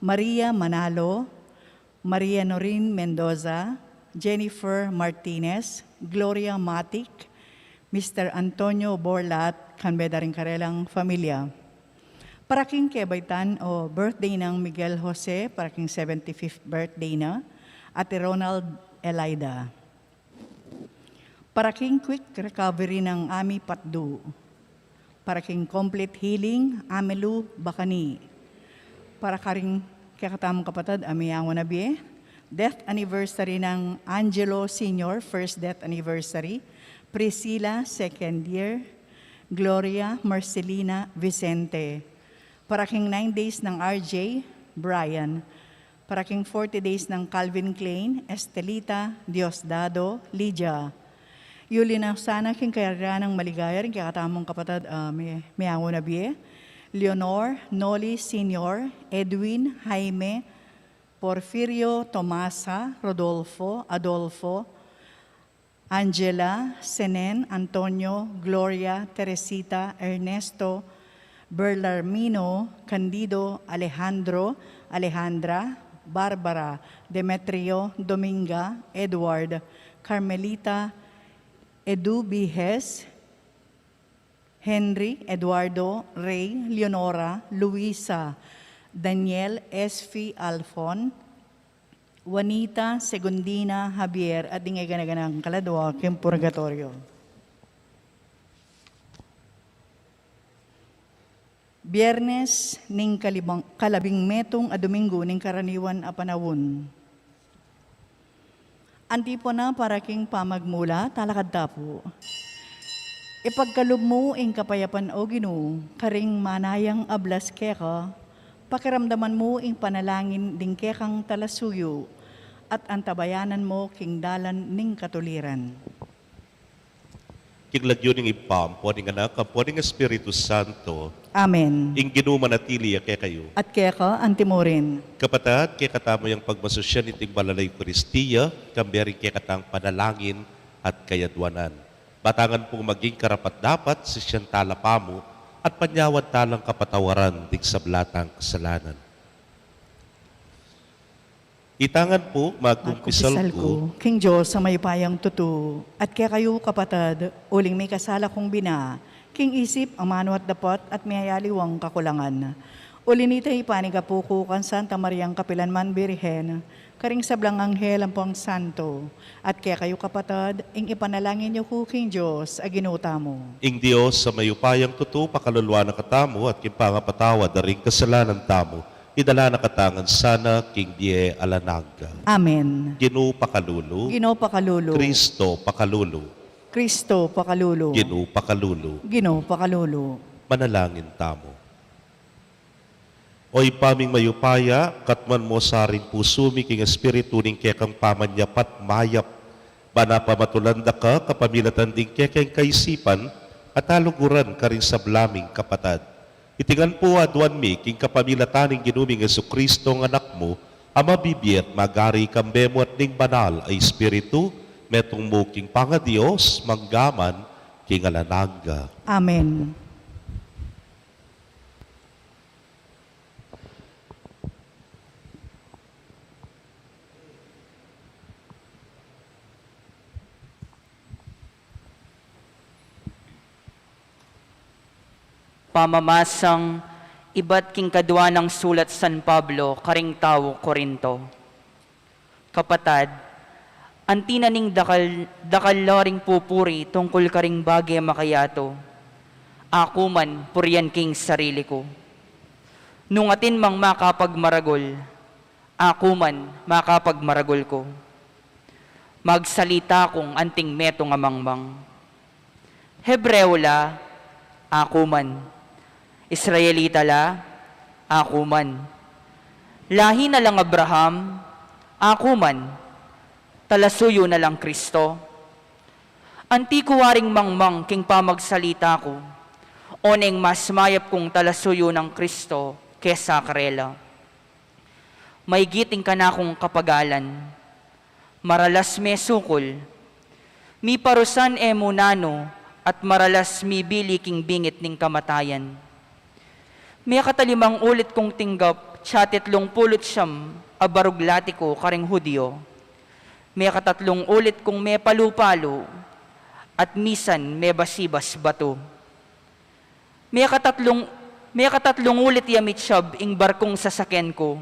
Maria Manalo, Maria Norin Mendoza, Jennifer Martinez, Gloria Matic, Mr. Antonio Borlat, kanbeda rin karelang familia. Paraking kebaitan o birthday ng Miguel Jose, paraking 75th birthday na, Ate Ronald Elida. Paraking quick recovery ng Ami Patdu. Paraking complete healing, Amelu Bakani. Para karing kakatamang kapatid, Amiyango Nabi. Death anniversary ng Angelo Sr., first death anniversary. Priscilla, second year. Gloria Marcelina Vicente. Paraking 9 days ng RJ Brian. Paraking 40 days ng Calvin Klein, Estelita Diosdado Lydia. Yuli na sana king kaya ng maligaya rin kakatamang kapatid may ango na biye. Leonor Noli Sr., Edwin Jaime, Porfirio Tomasa, Rodolfo, Adolfo, Angela, Senen, Antonio, Gloria, Teresita, Ernesto, Berlarmino, Candido, Alejandro, Alejandra, Barbara, Demetrio, Dominga, Edward, Carmelita, Edu Bihes, Henry, Eduardo, Ray, Leonora, Luisa, Daniel, Esfi, Alfon, Juanita, Segundina, Javier, at ingay ganaganang kaladwa, king purgatorio. Biyernes ning kalabing metong a Domingo ning karaniwan a panawon. Antipo na para king pamagmula, talakad tapo. Ipagkalub mo ing kapayapan o Ginoo, karing manayang ablas keka, pakiramdaman mo ing panalangin ding kekang talasuyo, at antabayanan mo king dalan ning katuliran. Kiglagyo ning ipam, po ning anak, po ning Espiritu Santo, Amen. ing ginumanatili kay kayo. At keka antimorin. Kapatid, kay katamo yung pagmasosyan iting balalay Kristiya, kamberi kay katang panalangin at kayadwanan. Batangan pong maging karapat dapat si siyang talapamo at panyawad talang kapatawaran dig sa blatang kasalanan. Itangan po magkumpisal ko, King Diyos sa may payang tutu, at kaya kayo kapatid, uling may kasala kong bina, king isip, amano at dapat, at may ayaliwang kakulangan. Ulinitay panigapukukan Santa Mariang Kapilanman Birhen, karing sablang anghel ang pang santo, at kaya kayo kapatid, ing ipanalangin niyo ko King Diyos, aginuta mo. ing Diyos sa mayupayang tutu, pakalulwa na katamo at kimpangapatawad na ring kasalanan tamo, idala na katangan sana king die alanaga. Amen. Ginu pakalulu, Ginoo pakalulu. Kristo pakalulu, Kristo pakalulu. Ginu pakalulu. Ginoo pakalulu. Manalangin tamo. Oy paming mayupaya, katman mo sa ring pusumi king espiritu ning kekang pamanyapat mayap, bana pamatulanda ka kapamilatan ding kekang kaisipan, at aluguran ka rin sa blaming kapatad. Itingan po aduan mi king kapamilataning ginuming Jesucristo ng anak mo, ama bibiyat magari kambemo at ning banal ay espiritu, metong mo king pangadios, manggaman, king alananga. Amen. Pamamasang iba't king kadwa ng sulat San Pablo, karing tao Korinto. Kapatad, antinaning dakal loring pupuri tungkol karing bagay makayato. Ako man, purian king sarili ko. Nung atin mang makapagmaragol, ako man makapagmaragol ko. Magsalita kong anting metong amangmang. Hebreo la, ako man. Israelita la, ako man. Lahi na lang Abraham, ako man. Talasuyo na lang Kristo. Anti ko waring mangmang king pamagsalita ko, oneng mas mayap kong talasuyo ng Kristo kesa karela. May giting ka na akong kapagalan, maralas me sukol, mi parusan e munano, at maralas mi bili king bingit ning kamatayan. May katalimang ulit kong tinggap, tsatitlong pulot siyam, abaruglati ko karing Hudyo. May katatlong ulit kong may palupalo, at misan may basibas bato. May katatlong ulit yamit siyab ing barkong sasakyan ko.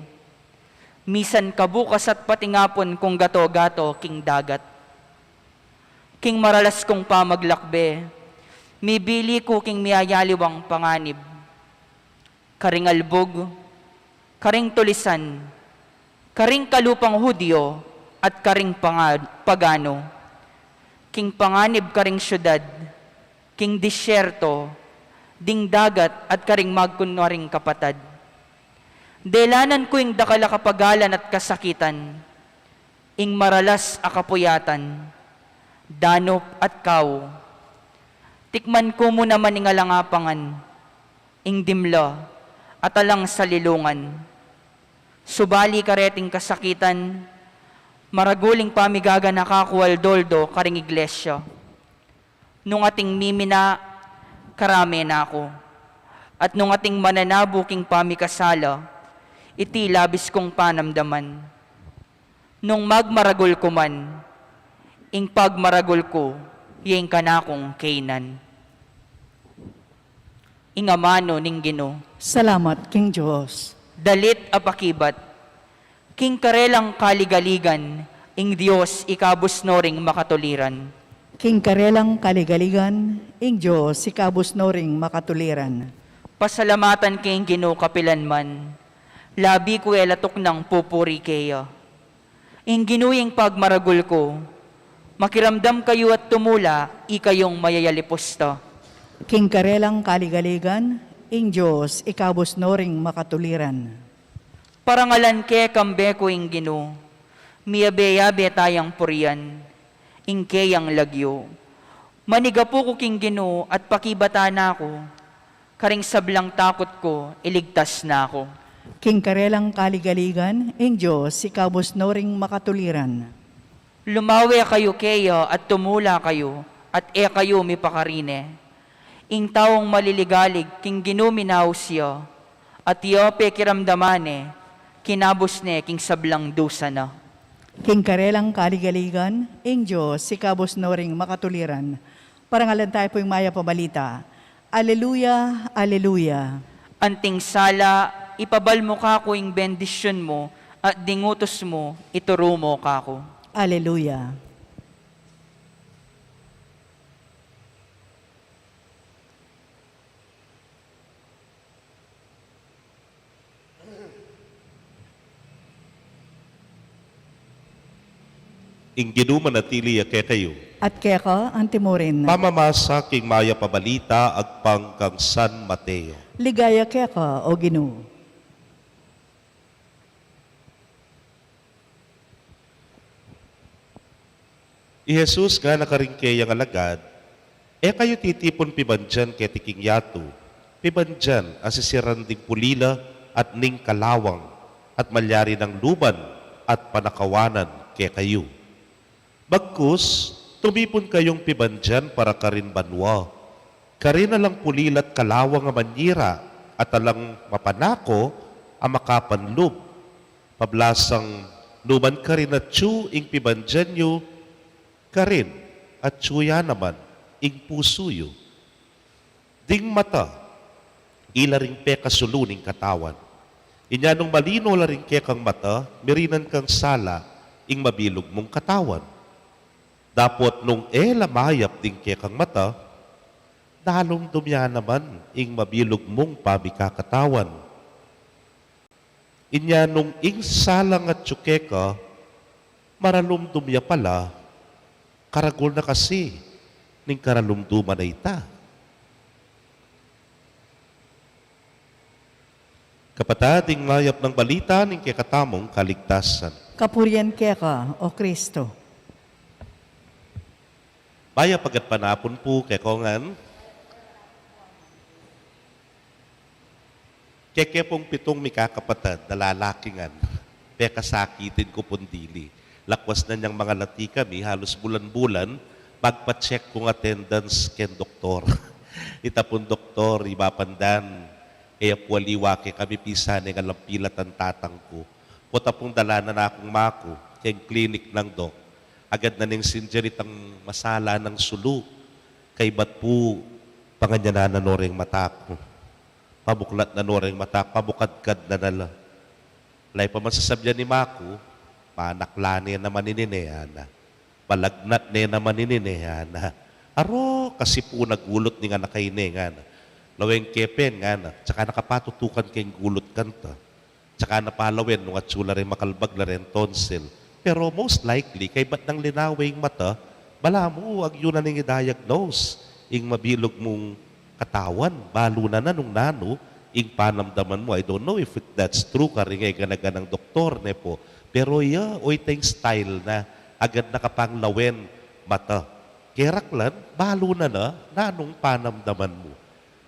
Misan kabukas at patingapon kong gato-gato king dagat. King maralas kong pamaglakbe, mibili ko king miyayaliwang panganib. Karing albog, karing tulisan, karing kalupang Hudyo, at karing pagano. King panganib karing syudad, king disyerto, ding dagat at karing magkunwaring kapatad. Delanan ko ing dakala kapagalan at kasakitan, ing maralas akapuyatan, danop at kaw. Tikman ko mo naman ing alangapangan, ing dimla, at alang sa lilungan. Subali kareting kasakitan, maraguling pamigaga nakakuwal doldo karing iglesia. Nung ating mimina, karame na ako. At nung ating mananabuking pamikasala, iti labis kong panamdaman. Nung magmaragol ko man, ing pagmaragol ko, yeng kanakong kainan. Ingamano ning Ginoo, Salamat, King Diyos. dalit apakibat, king karelang kaligaligan, ing Diyos ikabus noring makatuliran. King karelang kaligaligan, ing Diyos, sikabos no ring makatuliran. Pasalamatan king Ginoo kapilanman, labi ko elatok ng pupuri keya. Ing ginuying pagmaragul ko, makiramdam kayo at tumula, ikayong mayayalipusta. King karelang kaligaligan, ing Diyos, ikabos no ring makatuliran. Parangalan ke kambe ko ing Ginoo, miyabe-yabe tayang purian, ing keyang lagyo. Manigapo ko king Ginoo at pakibata na ako, karing sablang takot ko, iligtas na ako. King karelang kaligaligan, ing Diyos, ikabos no ring makatuliran. Lumawi kayo keya at tumula kayo, at kayo mipakarine. Ing taong maliligalig, king ginuminaw siya, at yope kiramdamane, kinabos ne king sablang dusa na. King karelang kaligaligan, ing Diyos, sikabos no ring makatuliran. Parangalan tayo po yung maya pabalita. Aleluya, aleluya. Anting sala, ipabal mo ka ko ing bendisyon mo, at dingutos mo, ituro mo ka ko. Aleluya. Ing ginumanatili ya kayo. At kaya ka, antimorin. Pamamasa king maya pabalita agpang kang San Mateo. Ligaya kaya ka, o Ginoo. I Jesus nga nakaringkay ang alagad, kayo titipon pibandyan kay tiking yato, pibandyan asisiran ding pulila at ning kalawang, at malyari ng luban at panakawanan kay kayo. Bagkus, tumipon kayong pibandyan para karin banwa, karin alang pulila at kalawang ang manyira, at alang mapanako ang makapanlub. Pablasang luman karin at tsu ing pibandyan nyo, karin at tsuya naman ing pusuyo. Ding mata, ila ring pe kasuluning katawan. Inya nung malino la ring ke kang mata, mirinan kang sala ing mabilog mong katawan. Dapot nung lamayap ding ke kang mata, dalong dumya naman ing mabilog mong pabikakatawan. Inya nung ing salang at tsukeka, maralum dumya pala, karagol na kasi ning karalumduman na ita. Kapatading mayap ng balita ng kekatamong kaligtasan. Kapurian keka, O Kristo. Maya pagat panapon po kekongan. Keke pong pitong mikakapatad na lalakingan. Peka sakitin ko pundili. Lakwas na niyang mga lati kami, halos bulan-bulan, magpa-check kong attendance ken doktor. Itapon doktor, ibapandan. Kaya po aliwake kami pisa ng alampilat ang tatang ko. Puta pong dala na akong mako, keng klinik ng dok. Agad na ning sinjerit ang masala ng sulu. Kay ba't po panganyanan na noreng mata ko. Pabuklat na noreng mata, pabukadkad na nala. Lay pa man sasabyan ni Mako, panaklani naman ininehana. Palagnat ne naman ininehana. Aro, kasi po nagulot ni nga nakaine nga na. Laweng kepen nga na, tsaka nakapatutukan kayong gulot kanta. Tsaka napalawin nung at sula rin makalbag na rin tonsil. Pero most likely, kay ba't nang linawing mata, bala mo, ag yun na ning i-diagnose. Ing mabilog mong katawan, balo na nung nano, ing panamdaman mo. I don't know if that's true, karingay ganagan ng doktor, ne po. Pero oy tayong style na, agad nakapanglawin mata. Keraklan, balo na nanong panamdaman mo.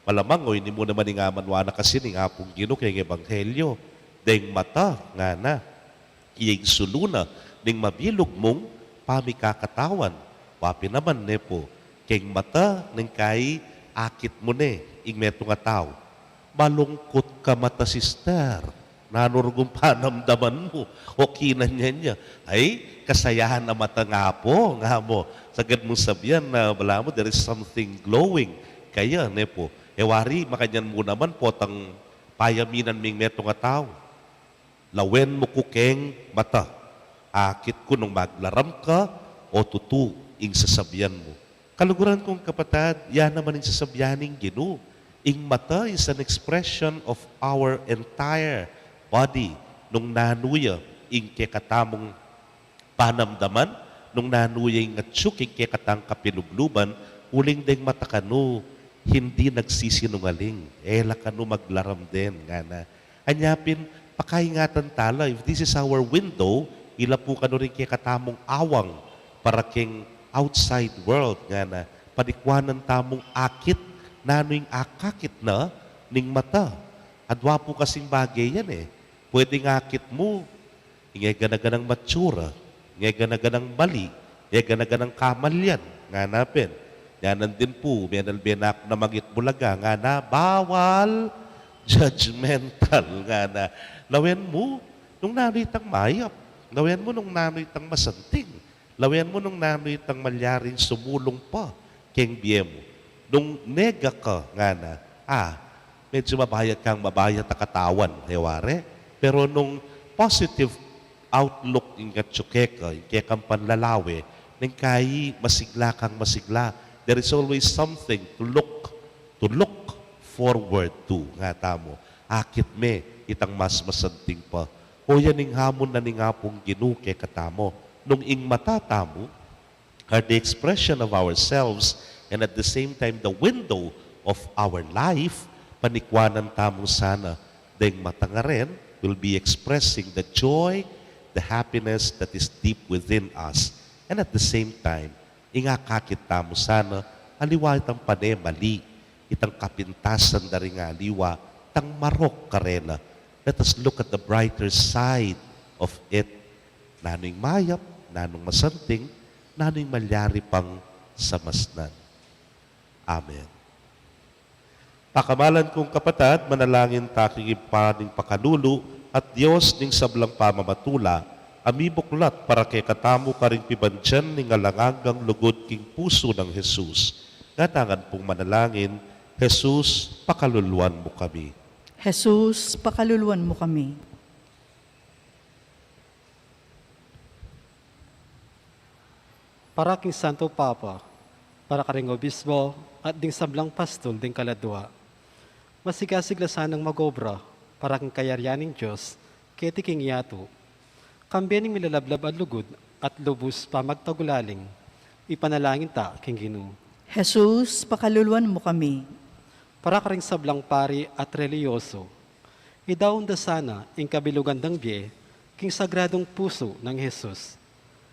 Malamang, oy, ni mo naman nga manwana kasi ni nga pong Ginoo kay Ebanghelyo. Deng mata, nga na. Iyeng suluna, ning mabilog mong pamikakatawan. Wapi naman, ne po. Keng mata, ning kay akit mo ne, ing meto nga tao. Malungkot ka mata, sister. Nanurugong panamdaman mo. O kinan niya. Ay, kasayahan na mata nga po, nga mo. Sagad mong sabihan na, wala mo, there is something glowing. Kaya, ne po. Ewari, makanyan mo naman po tang payaminan ming meto nga tao. Lawen mo kukeng mata. Akit ko nung maglaram ka o tutu ing sasabihan mo. Kaluguran kong kapatad, yan naman yung sasabihaning Ginoo. Ing mata is an expression of our entire body. Nung nanuya, ing kekatamong panamdaman, nung nanuya ing atsuk, ing kekatang kapinugluban, uling ding mata kanu, hindi nagsisinungaling. Ela kanu maglaram din. Nga na. Anyapin, pakaingatan tala, if this is our window, ila po kanu rin kekatamong awang para king outside world nga na padikwanan tamong akit nanoing akakit na ning mata. Adwa po kasing bagay yan eh. Pwedeng akit mo, ingay ganaganang matsura, ingay ganaganang mali, ingay ganaganang kamalyan, nga napin. Yanan din po, benalbenak na magit bulaga, nga na bawal, judgmental, nga na. Lawen mo, nung nanoy tang mayap. Lawen mo nung nanoy tang masanting. Lawen mo nung nanoy tang malyarin sumulong pa, keng biye mo. Nung nega ka, nga na, medyo mabayad kang mabayad na katawan, heware. Pero nung positive outlook yung katsukeka, yung kekang panlalawe, nang kayi masigla kang masigla, there is always something to look forward to, nga tamo. Akit me, itang mas masanting pa. O yan ning hamon na ning apong Ginoo kay katamo. Nung ing mata tamo, are the expression of ourselves and at the same time the window of our life, panikwanan tamo sana, deng mata nga rin will be expressing the joy, the happiness that is deep within us. And at the same time, ingakakit tamo sana, aliwa itang mali, itang kapintasan na rin nga aliwa, tang marok karena. Let us look at the brighter side of it. Nano'y mayap, nanong masanting, nano'y malyari pang samasnan. Amen. Pakamalan kong kapatad, manalangin taking ipaning pakalulu at Diyos ning sablang pamamatula, amibuklat para kay katamo ka rin pibantyan ning alangagang lugod king puso ng Jesus. Ngatangan pong manalangin, Jesus, pakaluluan mo kami. Jesus, pakaluluan mo kami. Para king Santo Papa, para karing obispo at ding sablang pastol ding kaladwa, masigasigla sanang magobra para king kayaryaning Diyos, keti king iyato, kambiyaning milalablab at lugod at lubos pa magtagulaling, ipanalangin ta king Ginoo. Jesus, pakaluluan mo kami. Para karing sablang pari at reliyoso, Idaon da sana ang kabilugan ng biye, king sagradong puso ng Jesus.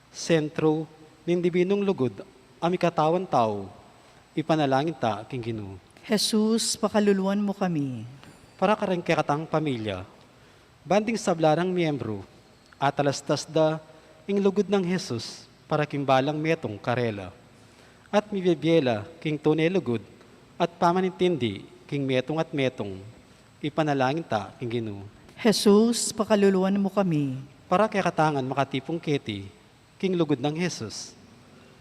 Sentro, ng dibinong lugod, ami katawan tao, ipanalangin ta king Ginoo. Jesus, pakaluluan mo kami. Para ka rin kakatang pamilya, banding sablarang miyembro, at alastas da ing lugod ng Jesus para king balang metong karela. At mibibyela king tunay lugod at pamanintindi king metong at metong, ipanalangin ta king Ginoo. Jesus, pakaluluan mo kami. Para kay katangan makatipong keti, king lugod ng Jesus.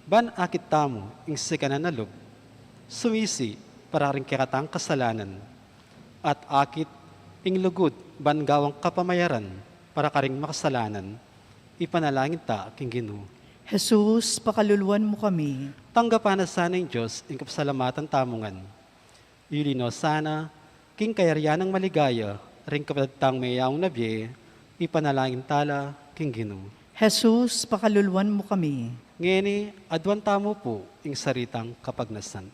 Ban akit tamo ing sikanan na lug, sumisi para rin kay katang kasalanan. At akit ing lugod ban gawang kapamayaran para karing makasalanan, ipanalangin ta king Ginoo. Jesus, pakaluluan mo kami. Tanggapan na sana ng Diyos ing kapasalamatan tamungan. Yulino sana, king kayaryanang maligaya, ring kapadatang mayaw na biye, ipanalangin tala king Ginoo. Jesus, pakaluluan mo kami. Ngeni, adwan tamo po ing saritang kapagnasan.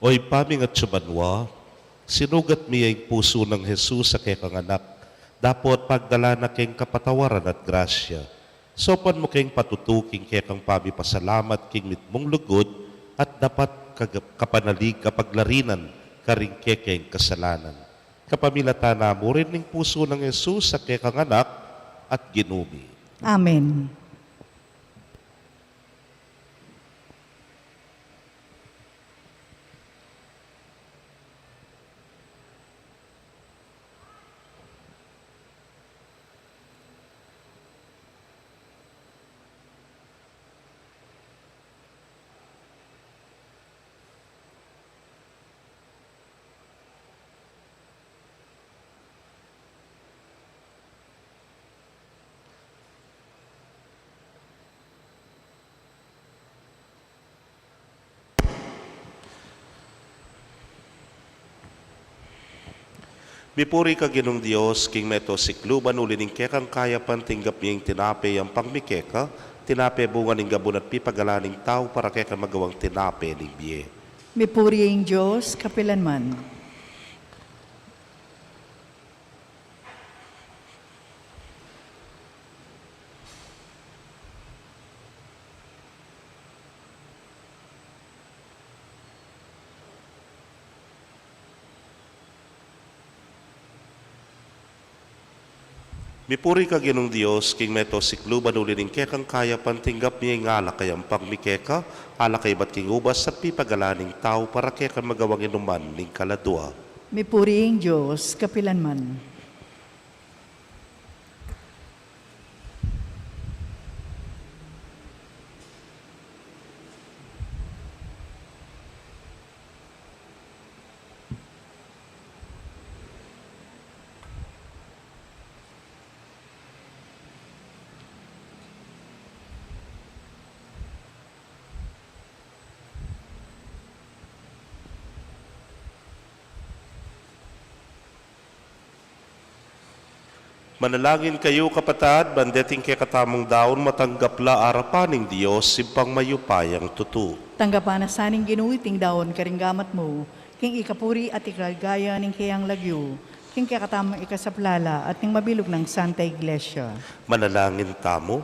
Oy paming at subanwa, sinugat mi ang puso ng Jesus sa kekang anak, dapat pagdala na keng kapatawaran at grasya. Sopan mo keng patutuking kekang pasalamat king mitmong lugod at dapat kapanalig kapaglarinan karing kekeng kasalanan. Kapamilata mo rin ng puso ng Jesus sa kekang anak at ginumi. Amen. Mipuri ka ginong Diyos, king meto sikluban ulining kekang kaya pantinggap niyang tinape ang pangmikeka, tinape bunga ning gabon at pipagalaning tao para keka magawang tinape ning biye. Mipuri ang Diyos, kapilanman. Mipuri ka ginong Diyos, king meto sikluban ulining kekang kaya pantinggap niyang alakay ang pangmikeka, alakay bat king ubas at pipagalaning tao para keka magawang inuman ning kaladwa. Mipuri ang Diyos, kapilanman. Manalangin kayo kapatad, bandeting kay katamong daon matanggapla arapaning Diyos simpang mayupayang tutu. Tanggapan na saning ginuwiting daon karinggamat mo, king ikapuri at ikalgaya ning kayang lagyo, king kakatamang ikasaplala at ning mabilog ng Santa Iglesia. Manalangin tamo,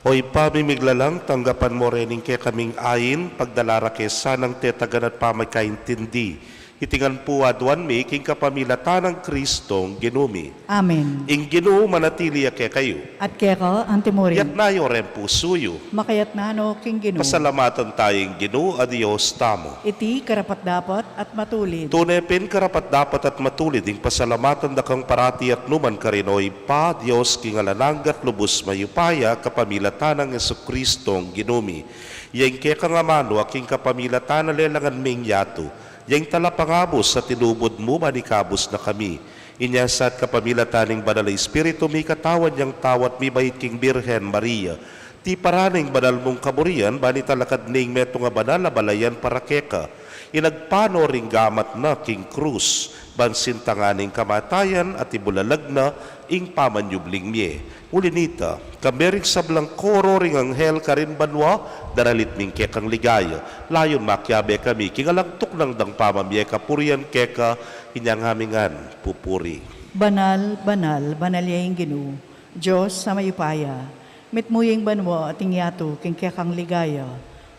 hoy pamimiglalang tanggapan mo rening kay kaming ayin, pagdalara kay sanang tetagan at pamagkaintindi, itingan po adwan mi king kapamilatan ng Kristong ginumi. Amen. Ing Ginoo manatili kay kayo. At kaya ang timuri, Yat nayo ren pusuyo. makayat na no king Ginoo. Pasalamatan tayong Ginoo a Diyos tamo. Iti karapat dapat at matulid. Tunepin karapat dapat at matulid ing pasalamatan da kang parati at numan karinoy pa Diyos king alananggat lubos mayupaya kapamilatan ng Jesukristong ginumi. Yang kaya kangamano aking kapamilatan na lelangan ming yato. Yang talapangabos sa tinubod mo manikabos na kami. Inyasat kapamilataning banal na Espiritu mi katawan yang tawat mi bayit king Birhen Maria. Ti paraning banal mong kaburian bani talakad ning meto nga banal na balayan para keka. inagpano ring gamat na king krus, bansin tanganing kamatayan at ibulalag na ing pamanyubling miye. Ulinita, kamering sablang koro ring anghel karin banwa, daralit ming kekang ligaya. Layon makyabe kami, kingalagtok ng dang pamamye kapurian keka, inyang hamingan pupuri. Banal, banal, banalyayang Ginoo, Diyos sa mayupaya, mitmuyeng banwa at ingyato king kekang ligaya,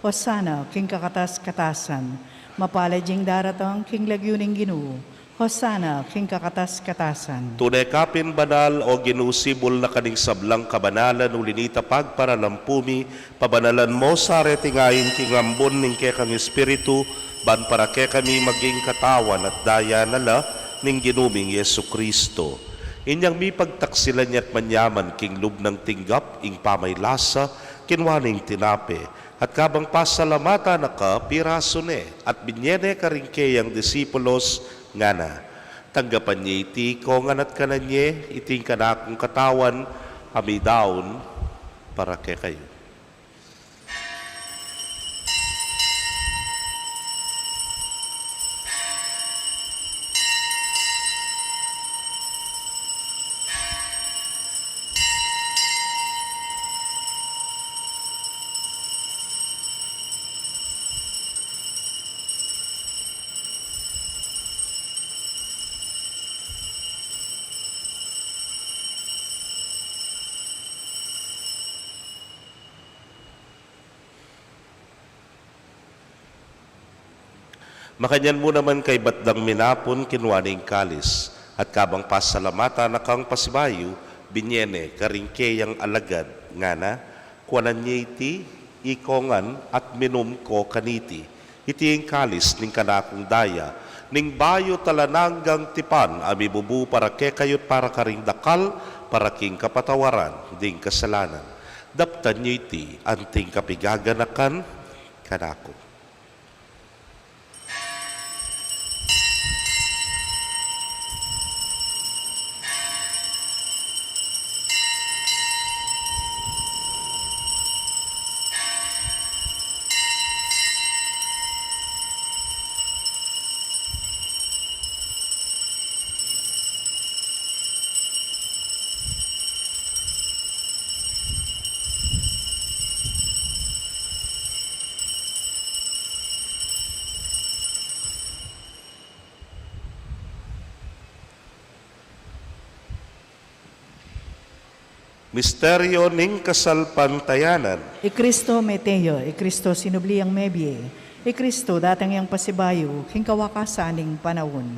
Hosana king kakatas-katasan, mapalajing daratang king lagyuning Ginoo, Hosana king kakatas-katasan. Tunay kapin banal o ginusibol na kaning sablang kabanalan ulinita pagparalampumi, pabanalan mo sa retingayin kingambon ning kekang espiritu, ban para ke kami maging katawan at daya nala ning ginuming Yesu Kristo. Inyang mi pagtaksilan niya't manyaman king lubnang tinggap, ing pamaylasa, kinwaning tinape, at kabang pasalamata na ka, piraso ne, at binyene ka rin kayang disipulos nga na. Tanggapan niya iti kongan at kananye, iting kanakong katawan, hamidaon, para kay kayo. Makanyan mo naman kay batdang minapon kinwaning kalis, at kabang pasalamata na kang pasibayo, binyene karingkeyang alagad, nga na, kuwanan niya iti, ikongan at minum ko kaniti, iti ang kalis ning kanakong daya, ning bayo talananggang tipan, amibubu para kekayot para karing dakal, para king kapatawaran, ding kasalanan. Daptan niyo iti, anting kapigaganakan, kanako. Misteryo ning kasalpantayanan. Ikristo meteo, Ikristo sinubliang mebye, Ikristo datang yang pasibayo, kingkawakasaning panahon.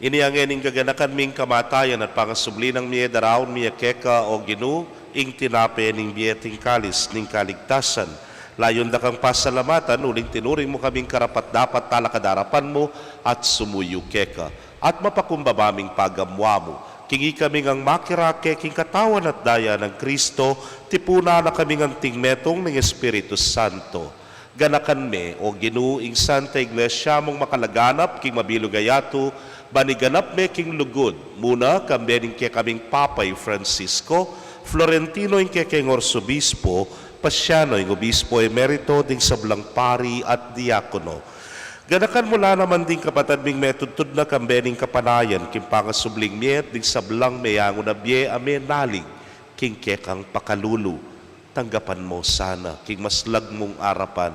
Iniangin ning gaganakan ming kamatayan at pangasubli ng miye daraon miye keka o ginu, ing tinape ning biyeting kalis ning kaligtasan. Layon da kang pasalamatan, uling tinuring mo kaming karapat dapat talakadarapan mo at sumuyo keka. At mapakumbabaming pagamwa mo. Kingi kami ngang makirake king katawan at daya ng Kristo, tipuna na kami ngang tingmetong ng Espiritu Santo. Ganakan me o ginuing Santa Iglesia mong makalaganap king mabilugayato, baniganap me king lugod, muna kambening ke kaming Papay Francisco, Florentino ing ke king Orsobispo, Pasiano ing Obispo Emerito ding sablang pari at diakono. Ganakan mula naman din kapatad ming metudtud na kambening kapanayan, king pangasubling miet, ding sablang mayango na biye ame nalig, king kekang pakalulu. Tanggapan mo sana, king maslag mong arapan.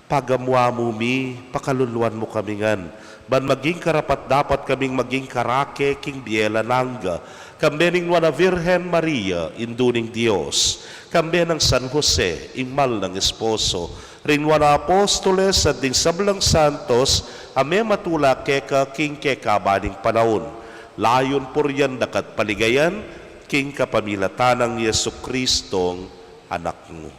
Pagamwa mo mi, pakaluluan mo kami ngan. Ban maging karapat dapat kaming maging karake, king biela nangga. Kambening wana Virgen Maria, induning Dios. Kambenang San Jose, imal ng esposo. Rinwa na apostoles at ding sablang santos, ame matula keka king keka baning panahon. Layon puryan dakat paligayan, king kapamilatan ng Yesu Kristong anak mo.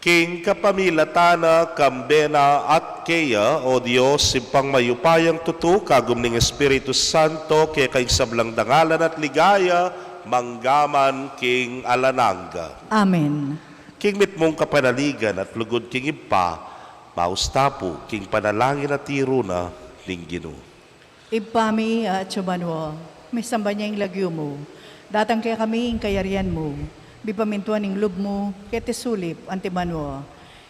King kapamilatana, kambena at keya, o Diyos, simpang mayupayang tutu, kagum ning Espiritu Santo, kaya kay sablang dangalan at ligaya, manggaman king alananga. Amen. King mitmong kapanaligan at lugod king ipa, maustapo king panalangin at tiro na ning Ginoo. Ipami at subanwa, may samba niya yung lagyo mo, datang kaya kami yung kayarian mo, bipamintuan ng lub mo, kete sulip, antimanwa.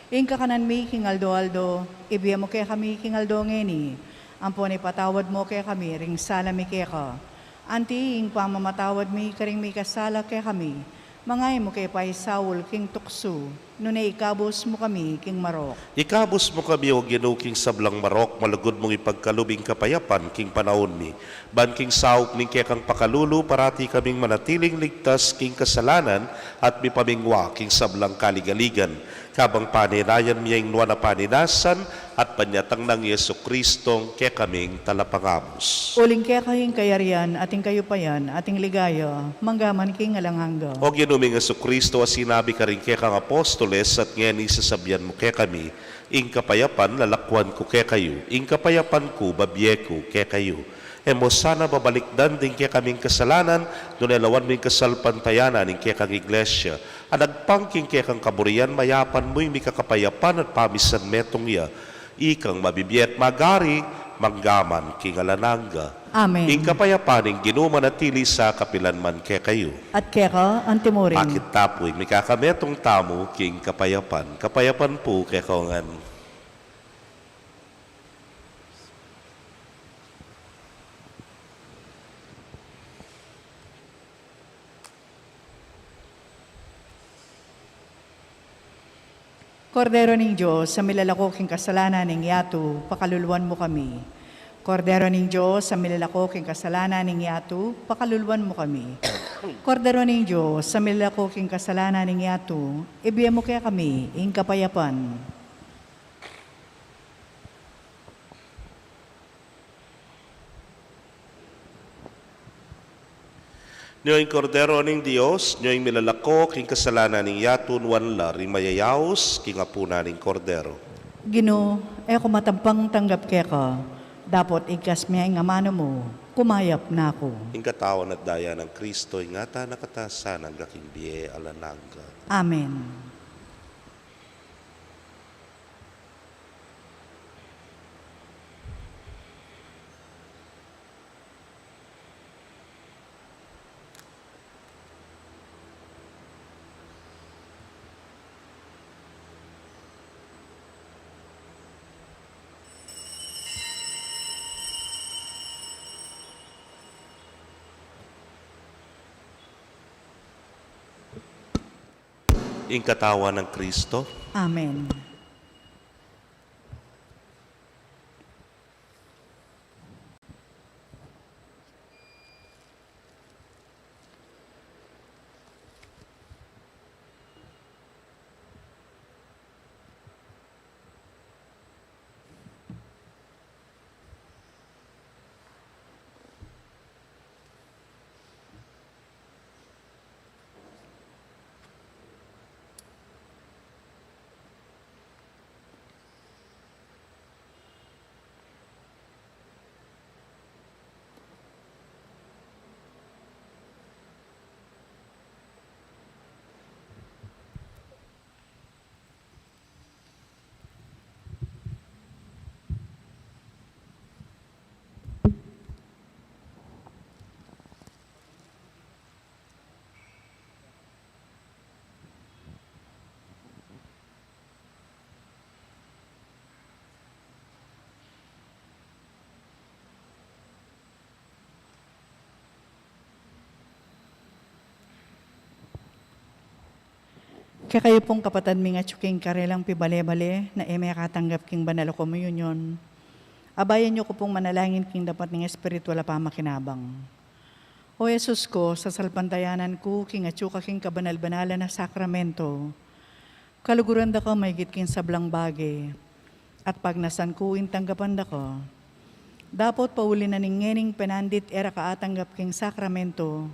Inka kanan mi king Aldo, ibiya mo kaya kami king Aldo ngeni. Ampon patawad mo kaya kami, ring sala mi kaya ka. Anti ing pamamatawad mi karing mi kasala kaya kami. Mangay mo kaya pa'y Saul king tukso, nunay ikabos mo kami king Marok. Ikabos mo kami o ginuking sablang marok, malugod mong ipagkalubing kapayapan, king panahon mi. Ban king saop ning kekang pakalulu, parati kaming manatiling ligtas, king kasalanan, at mi pamingwa, king sablang kaligaligan. Kabang panirayan miyang nuwa na paninasan, at panyatang ng Yesu Kristong kekaming talapangamos. Uling kaya kayong kayarian, ating kayo pa yan, ating ligaya, manggaman king alanganga. O ginuming Yesu Kristo, sinabi ka rin kekang apostoles, at ngayon isasabihan mo ke kami, ing kapayapan lalakwan ko ke kayo, ing kapayapan ko babye ko ke kayo. Emo sana babalikdan din kaya kaming kasalanan, nunelawan ming kasalpantayanan ing kaya kang iglesia. Anagpangking kaya kang kaburian, mayapan mo'y may kakapayapan at pamisan metong ya. Ikang mabibiyat magari, manggaman king alananga. Amen. Ing kapayapan ing ginuman at tili sa kapilanman kaya kayo. At kaya ka, antimoring. Bakit tapoy, may kakametong tamo king kapayapan. Kapayapan po kaya kaungan. Kordero ng Diyos, sa milalakoking kasalanan ng yatu, pakaluluan mo kami. Kordero ng Diyos, sa milalakoking kasalanan ng yatu, pakaluluan mo kami. Kordero ng Diyos, sa milalakoking kasalanan ng yatu, ibigay mo kaya kami, ing kapayapan. Nyo'y kordero ning Dios, nyo'y milalako, king kasalanan ning yatun wanla, ring mayayaos, king apuna ning kordero. Gino, ko matampang tanggap kaya ka, dapat ikas miya ang amano mo, kumayap na ako. Ing katawan at daya ng Kristo, ingata nakatasan ang gaking biye alananga. Amen. Ing katawan ng Kristo, Amen. Kaya kayo pong kapatid mi nga tsuking karelang pibale-bale na may katanggap king banal komunyon. Abayan niyo ko pong manalangin king dapat ng espiritual pa makinabang. O Jesus ko, sa salpantayanan ko king atsuka king kabanal-banalan na sakramento, kaluguran da ko may king sablang bagay, at pag nasan ko intanggapan da ko, dapat pauli na ningening penandit era kaatanggap king sakramento,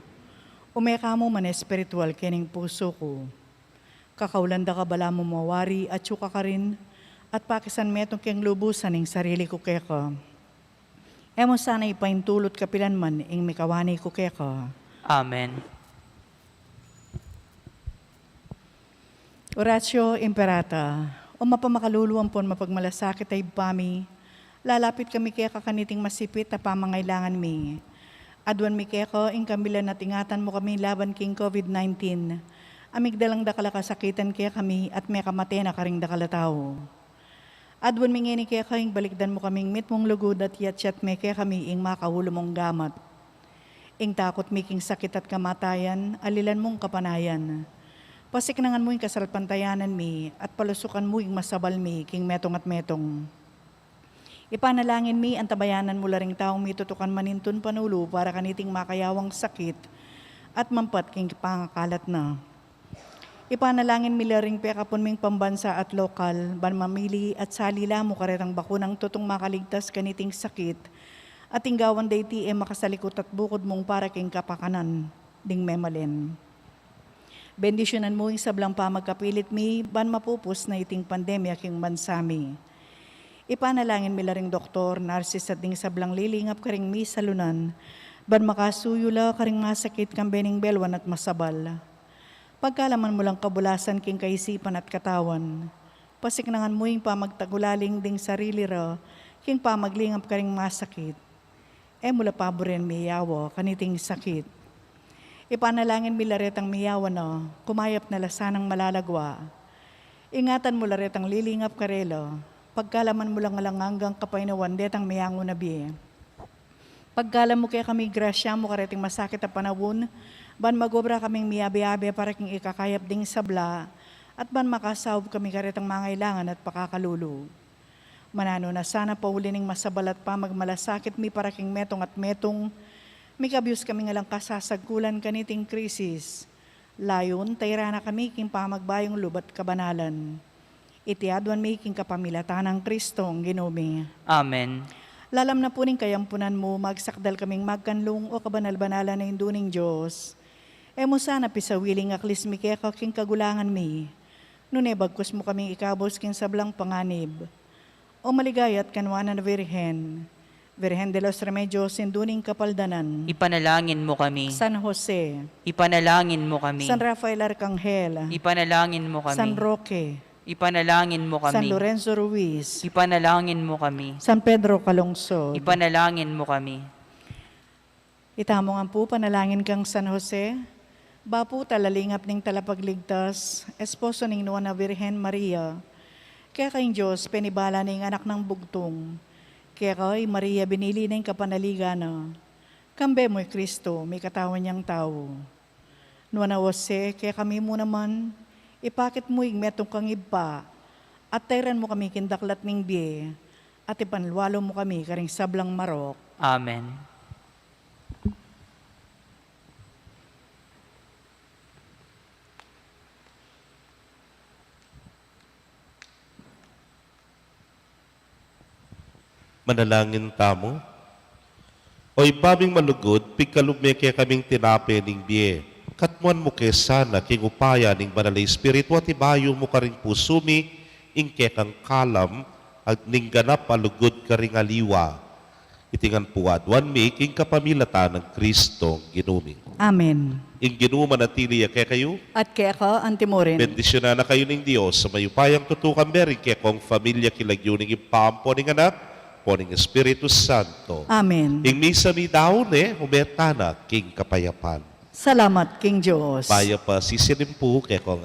umeka mo man espiritual kining puso ko. Kakaulanda ka bala mo mawari at suka ka rin at pakisan metong kiyang lubusan ng sarili ko kaya ka. Emo sana ipaintulot kapilan man ing mikawani ko kaya ka. Amen. Oratio Imperata, o mapamakалuluan pon mapagmalasakit ay pami, lalapit kami kaya kakaniting masipit na pamangailangan mi. Adwan mi kaya ka ing kamilan at ingatan mo kami laban king COVID-19. Amigdalang dakala kasakitan kaya kami at may kamate na karing dakala tao. Adwan mingini kaya kaing balikdan mo kaming mit mong lugod at yat may kaya kami ing makahulo mong gamat. Ing takot miking sakit at kamatayan, alilan mong kapanayan. Pasiknangan mo ing kasarpantayanan mi at palusukan mo ing masabal mi king metong at metong. Ipanalangin mi ang tabayanan mo laring taong mitutukan manintun panulo para kaniting makayawang sakit at mampat king pangakalat na. Ipanalangin mi laring pekapon ming pambansa at lokal, ban mamili at salila mo karetang bakunang tutong makaligtas kaniting sakit at inggawan dayti makasalikot at bukod mong para king kapakanan, ding memalen. Bendisyonan mo ing sablang pamagkapilit mi, ban mapupus na iting pandemya king mansami. Ipanalangin mi laring doktor, narsis at ding sablang lilingap karing mi salunan, ban makasuyula karing masakit kang bening belwan at masabal. Pagkalaman mo lang kabulasan king kaisipan at katawan, pasiknangan mo yung pamagtagulaling ding sarili ra, king pamaglingap karing masakit. Mula paboren miyawa, kaniting sakit. Ipanalangin mi laretang miyawa na, kumayap na lasanang malalagwa. Ingatan mo laretang lilingap karela, pagkalaman mo lang hanggang kapainawan detang miyango na biye. Pagkalam mo kaya kami grasya mo kareting masakit at panawon, ban magobra kaming miyabi-abi para king ikakayap ding sabla, at ban makasawb kami karetang mangailangan at pakakalulu. Manano na sana paulining masabal at pamagmalasakit mi para king metong at metong, mikabyos kami ngalang kasasagkulan kaniting krisis. Layon, tayra na kami king pamagbayong lubat kabanalan. Itiadwan mi king kapamilatan ng Kristong ginumi. Amen. Lalam na po ning kayampunan mo, magsakdal kaming magkanlong o kabanal-banalan na induning Diyos. Mo sana pisawiling aklis mi kaya king kagulangan mi. Nune bagkus mo kaming ikabos king sablang panganib. O maligayat kanwanan na Virhen. Virhen de los Remedios, induning kapaldanan. Ipanalangin mo kami. San Jose, Ipanalangin mo kami. San Rafael Arcangel, Ipanalangin mo kami. San Roque, Ipanalangin mo San kami. Lorenzo Ruiz, Ipanalangin mo kami. San Pedro Calungsod. Ipanalangin mo kami. Itamo nga po, panalangin kang San Jose. Bapo talalingap ning talapagligtas, esposo ning Nuana Virhen Maria. Kaya kayong Diyos, penibala ning anak ng bugtong. Kaya kay Maria, binili ning kapanaligana. Kambe mo'y Kristo, may katawan niyang tao. Nuana Jose, kaya kami mo naman, ipakit mo ing metong kang iba, at tayran mo kami kindaklat ning biye, at ipanlwalo mo kami karing sablang marok. Amen. Manalangin tamo. Oy paming malugod, pigkalume kaya kaming tinape ning biye. Katmuan mo kay sana king upaya ning banal na espiritu at ibayo mo karing pusumi, ing kekang kalam, at ning ganap alugod karing aliwa. Itingan puwadwan mi king kapamilatan ng Kristong ginumi. Amen. Ing ginuma na tiliya kaya kayo, At kaya ka, Antimorin. bendisyonan na kayo ning Diyos sa mayupayang tutukan bering kaya kong familia kilagyo ning ipampo ning anak, po ning Espiritu Santo. Amen. Ing misa mi daon umetana king kapayapan. Salamat, King Diyos. Paya pa sisilim po kaya kong